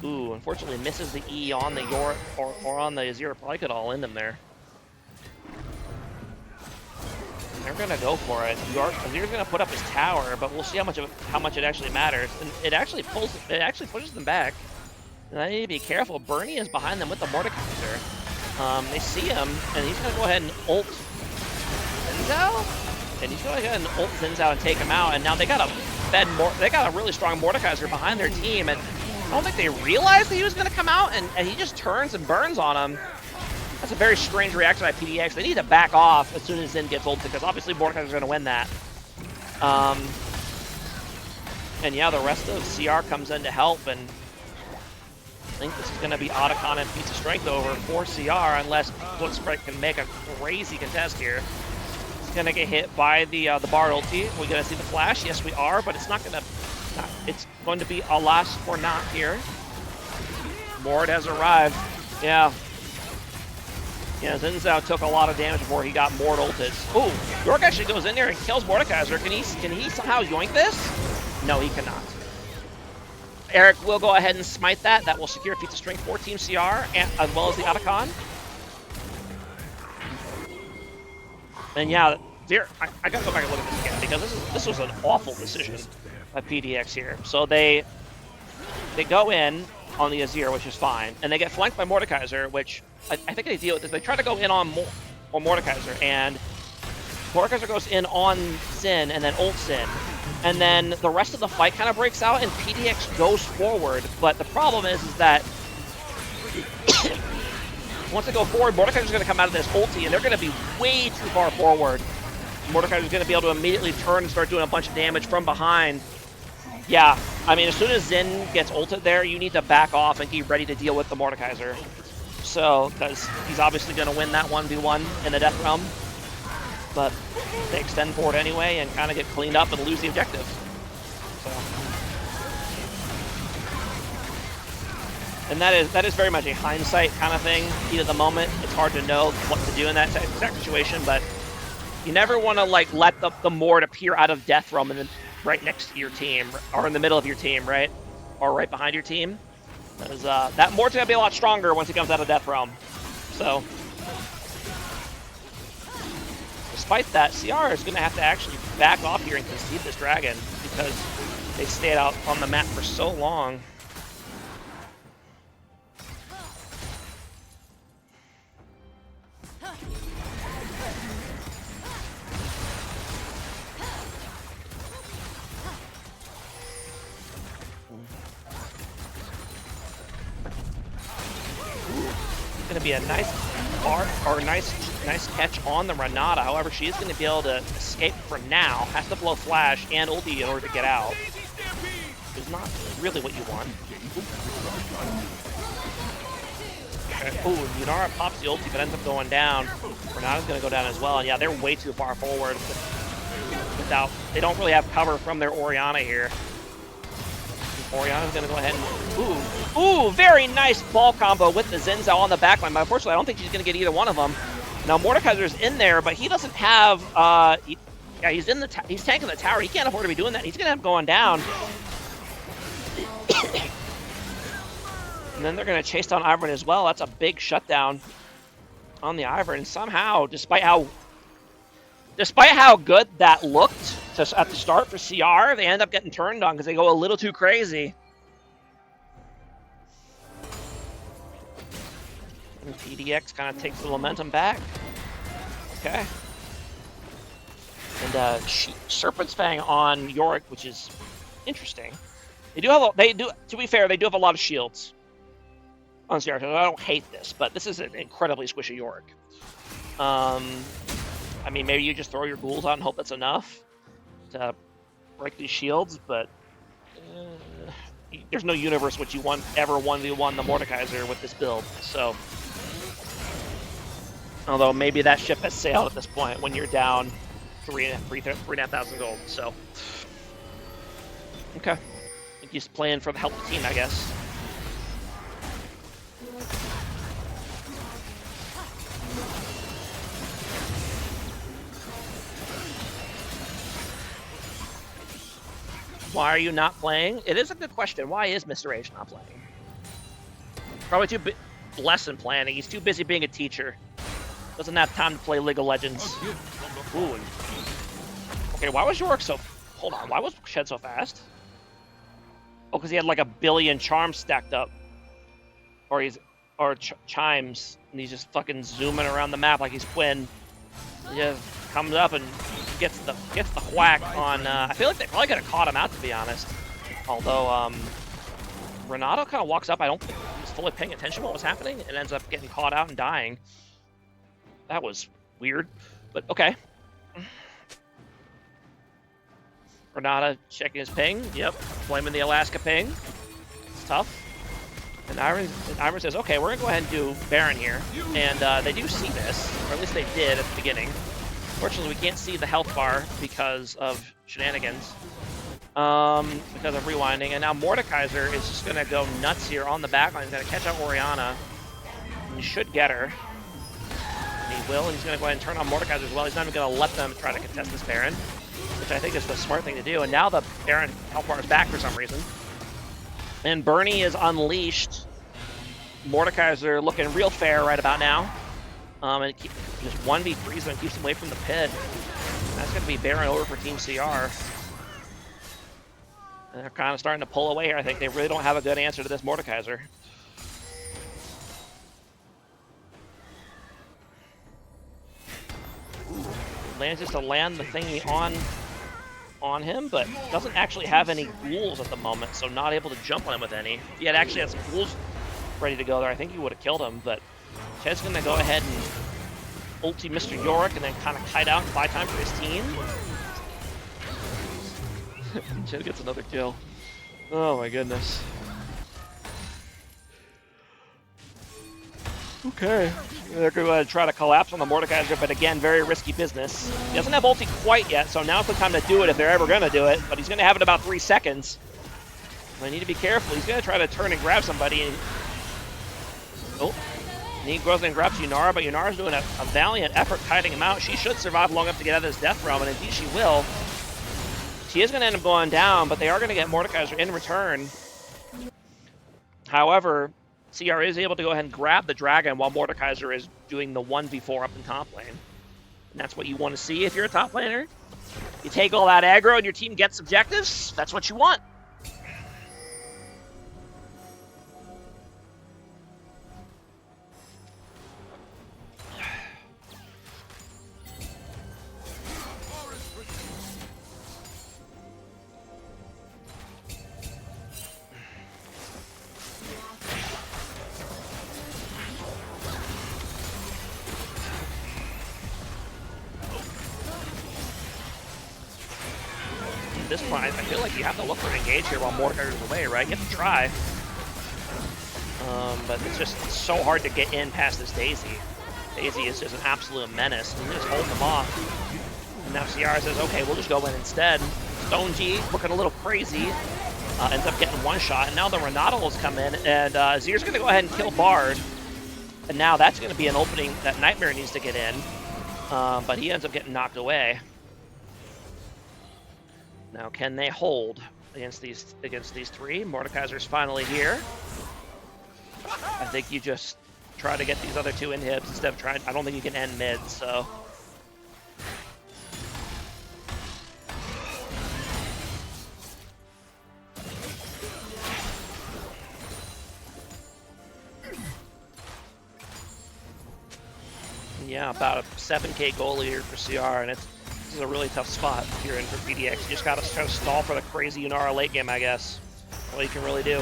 Ooh, unfortunately misses the E on the Yor or on the Azir. Probably could all end him there. They're gonna go for it. Azir's gonna put up his tower, but we'll see how much it actually matters. And it actually pushes them back. And I need to be careful. Bernie is behind them with the Mordekaiser. They see him, and he's gonna go ahead and ult Zinzao, and he's gonna go ahead and ult Zinzao and take him out. And now they got a really strong Mordekaiser behind their team, and I don't think they realized that he was gonna come out, and he just turns and burns on him. That's a very strange reaction by PDX. They need to back off as soon as Zin gets ulted, because obviously Mordekaiser's going to win that. And yeah, the rest of CR comes in to help, and I think this is going to be Otacon and Feats of Strength over for CR, unless Blitzcrank can make a crazy contest here. He's going to get hit by the Bard ulti. We're going to see the flash. Yes, we are, but it's not going to. It's going to be a last or not here. Mord has arrived. Yeah. Yeah, Zinzao took a lot of damage before he got Mord ulted. Ooh, York actually goes in there and kills Mordekaiser. Can he somehow yoink this? No, he cannot. Eric will go ahead and smite that. That will secure Feats of Strength for Team CR, as well as the Otacon. And yeah, I gotta go back and look at this again, because this was an awful decision by PDX here. So they go in on the Azir, which is fine, and they get flanked by Mordekaiser, which I think they deal with this. They try to go in on Mordekaiser, and Mordekaiser goes in on Xin and then ults Xin. And then the rest of the fight kind of breaks out, and PDX goes forward. But the problem is that once they go forward, Mordekaiser's going to come out of this ulti, and they're going to be way too far forward. Mordekaiser's going to be able to immediately turn and start doing a bunch of damage from behind. Yeah, I mean, as soon as Xin gets ulted there, you need to back off and get ready to deal with the Mordekaiser. So, because he's obviously going to win that 1v1 in the Death Realm. But they extend forward anyway and kind of get cleaned up and lose the objective. So. And that is very much a hindsight kind of thing. Heat of the moment, it's hard to know what to do in that exact situation, but you never want to like let the Mord appear out of Death Realm and then right next to your team, or in the middle of your team, right? Or right behind your team. Because that Mord's going to be a lot stronger once he comes out of Death Realm. So, despite that, CR is going to have to actually back off here and concede this dragon, because they stayed out on the map for so long. Going to be a nice bar or nice catch on the Renata. However, she is going to be able to escape for now. Has to blow flash and ulti in order to get out. It's not really what you want. Okay. Ooh, Yunara pops the ulti but ends up going down. Renata's going to go down as well. And yeah, they're way too far forward. They don't really have cover from their Orianna here. Orianna's going to go ahead and... Ooh, very nice ball combo with the Zinzao on the backline. But unfortunately, I don't think she's going to get either one of them. Now, Mordekaiser's in there, but he doesn't have... Yeah, he's in the he's tanking the tower. He can't afford to be doing that. He's gonna end up going down. And then they're gonna chase down Ivern as well. That's a big shutdown on the Ivern. And somehow, despite how good that looked at the start for CR, they end up getting turned on because they go a little too crazy. And PDX kind of takes the momentum back. Okay. And Serpent's Fang on Yorick, which is interesting. To be fair, they do have a lot of shields on CR. I don't hate this, but this is an incredibly squishy Yorick. I mean, maybe you just throw your ghouls out and hope that's enough to break these shields, but there's no universe which you ever 1v1 the Mordekaiser with this build, so. Although maybe that ship has sailed at this point when you're down 3,500 gold, so. Okay. I think he's playing for the help of the team, I guess. Why are you not playing? It is a good question. Why is Mr. H not playing? Probably too lesson planning. He's too busy being a teacher. Doesn't have time to play League of Legends. Ooh. Okay, why was Yorick so... Hold on, why was Shed so fast? Oh, because he had like a billion charms stacked up. Or chimes. And he's just fucking zooming around the map like he's Quinn. He just comes up and gets the whack on... I feel like they probably could have caught him out, to be honest. Although, Renato kind of walks up. I don't think he's fully paying attention to what was happening and ends up getting caught out and dying. That was weird, but okay. Renata checking his ping. Yep, blaming the Alaska ping. It's tough. And Ivern says, okay, we're going to go ahead and do Baron here. And they do see this, or at least they did at the beginning. Fortunately, we can't see the health bar because of shenanigans. Because of rewinding. And now Mordekaiser is just going to go nuts here on the backline. He's going to catch out Orianna. And he should get her. And he will, and he's going to go ahead and turn on Mordekaiser as well. He's not even going to let them try to contest this Baron, which I think is the smart thing to do. And now the Baron health bar is back for some reason. And Bernie is unleashed. Mordekaiser looking real fair right about now. And it just 1v3s and keeps him away from the pit. And that's going to be Baron over for Team CR. And they're kind of starting to pull away here. I think they really don't have a good answer to this Mordekaiser. Manages to land the thingy on him, but doesn't actually have any ghouls at the moment, so not able to jump on him with any. If he had actually had some ghouls ready to go there, I think he would have killed him, but Ched's going to go ahead and ulti Mr. Yorick and then kind of kite out and buy time for his team. Ched gets another kill. Oh my goodness. Okay. They're going to try to collapse on the Mordekaiser, but again, very risky business. He doesn't have ulti quite yet, so now's the time to do it if they're ever going to do it, but he's going to have it about 3 seconds. I need to be careful. He's going to try to turn and grab somebody. And... oh. And he goes and grabs Yunara, but Yunara's doing a valiant effort kiting him out. She should survive long enough to get out of this death realm, and indeed she will. She is going to end up going down, but they are going to get Mordekaiser in return. However, CR is able to go ahead and grab the dragon while Mordekaiser is doing the 1v4 up in top lane. And that's what you want to see if you're a top laner. You take all that aggro and your team gets objectives, that's what you want. At this point, I feel like you have to look for an engage here while Mordekaiser's away, right? You have to try. But it's just so hard to get in past this Daisy. Daisy is just an absolute menace. And you just hold them off. And now CR says, okay, we'll just go in instead. Stone G looking a little crazy. Ends up getting one shot. And now the Renatos come in. And Zier's going to go ahead and kill Bard. And now that's going to be an opening that Nightmare needs to get in. But he ends up getting knocked away. Now, can they hold against these three? Mordekaiser's finally here. I think you just try to get these other two inhibs instead of trying. I don't think you can end mid, so. Yeah, about a 7K goal leader for CR, and this is a really tough spot if you're in for PDX. You just gotta try to stall for the crazy Yunara late game, I guess. All you can really do.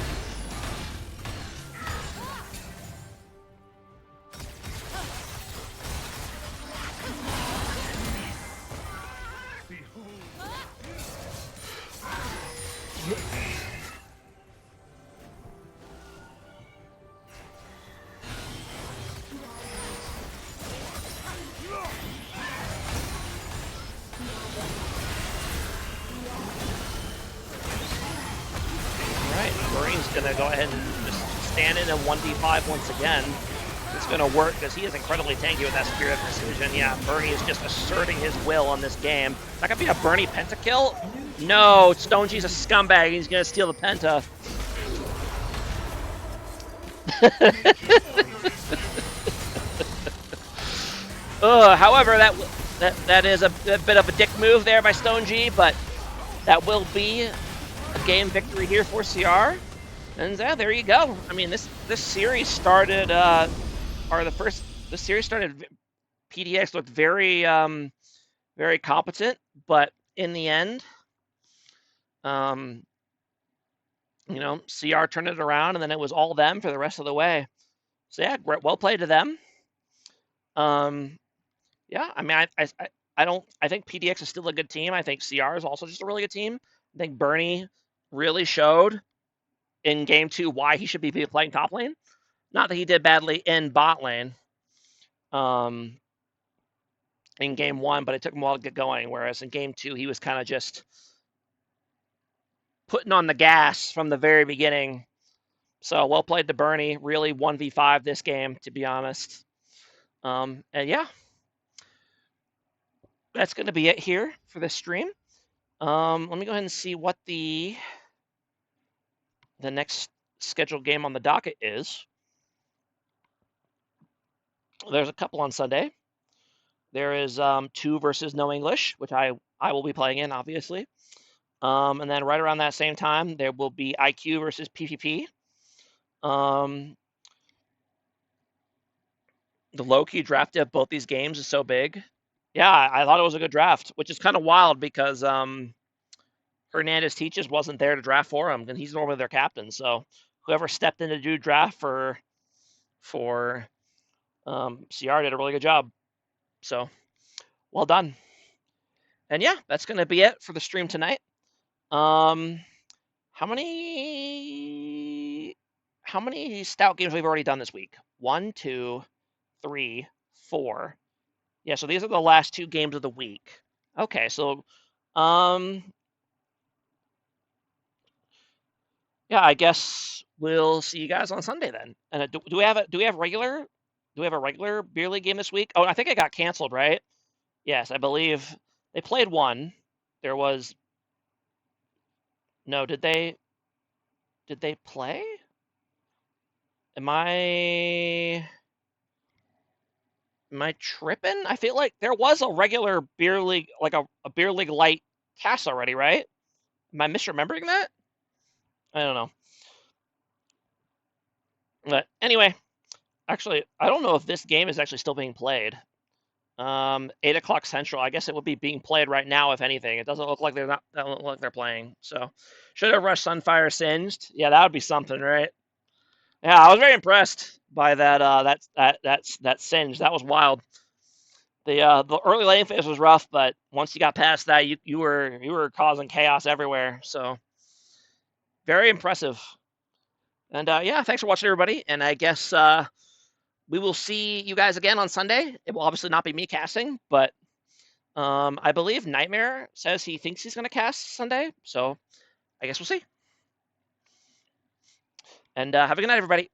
Gonna go ahead and just stand in a 1v5 once again. It's gonna work because he is incredibly tanky with that Spirit of Precision. Yeah, Bernie is just asserting his will on this game. Is that gonna be a Bernie pentakill? No, Stoneji's a scumbag. He's gonna steal the penta. However, that is a bit of a dick move there by Stoneji, but that will be a game victory here for CR. And there you go. I mean, this series started, this series started. PDX looked very, very competent, but in the end, you know, CR turned it around, and then it was all them for the rest of the way. So yeah, well played to them. Yeah, I mean, I think PDX is still a good team. I think CR is also just a really good team. I think Bernie really showed in game 2 why he should be playing top lane. Not that he did badly in bot lane in game 1, but it took him a while to get going. Whereas in game 2, he was kind of just putting on the gas from the very beginning. So well played to Bernie. Really 1v5 this game, to be honest. And yeah, that's going to be it here for this stream. Let me go ahead and see what the next scheduled game on the docket is. There's a couple on Sunday. There is 2 versus No English, which I will be playing in, obviously. And then right around that same time, there will be IQ versus PvP. The low-key draft of both these games is so big. Yeah, I thought it was a good draft, which is kind of wild because Hernandez Teaches wasn't there to draft for him, and he's normally their captain. So whoever stepped in to do draft for CR did a really good job. So well done. And yeah, that's going to be it for the stream tonight. How many stout games we've already done this week? 1, 2, 3, 4. Yeah, so these are the last 2 games of the week. Okay, so yeah, I guess we'll see you guys on Sunday then. And do we have a regular beer league game this week? Oh, I think it got canceled, right? Yes, I believe they played one. There was no. Did they play? Am I tripping? I feel like there was a regular beer league, like a beer league light cast already, right? Am I misremembering that? I don't know. But anyway, actually, I don't know if this game is actually still being played. 8 o'clock Central. I guess it would be being played right now, if anything. It doesn't look like they're not. Doesn't look like they're playing. So, should have rushed Sunfire Singed. Yeah, that would be something, right? Yeah, I was very impressed by that. That Singe. That was wild. The early lane phase was rough, but once you got past that, you were causing chaos everywhere. So, very impressive. And yeah, thanks for watching, everybody. And I guess we will see you guys again on Sunday. It will obviously not be me casting, but I believe Nightmare says he thinks he's going to cast Sunday. So I guess we'll see. And have a good night, everybody.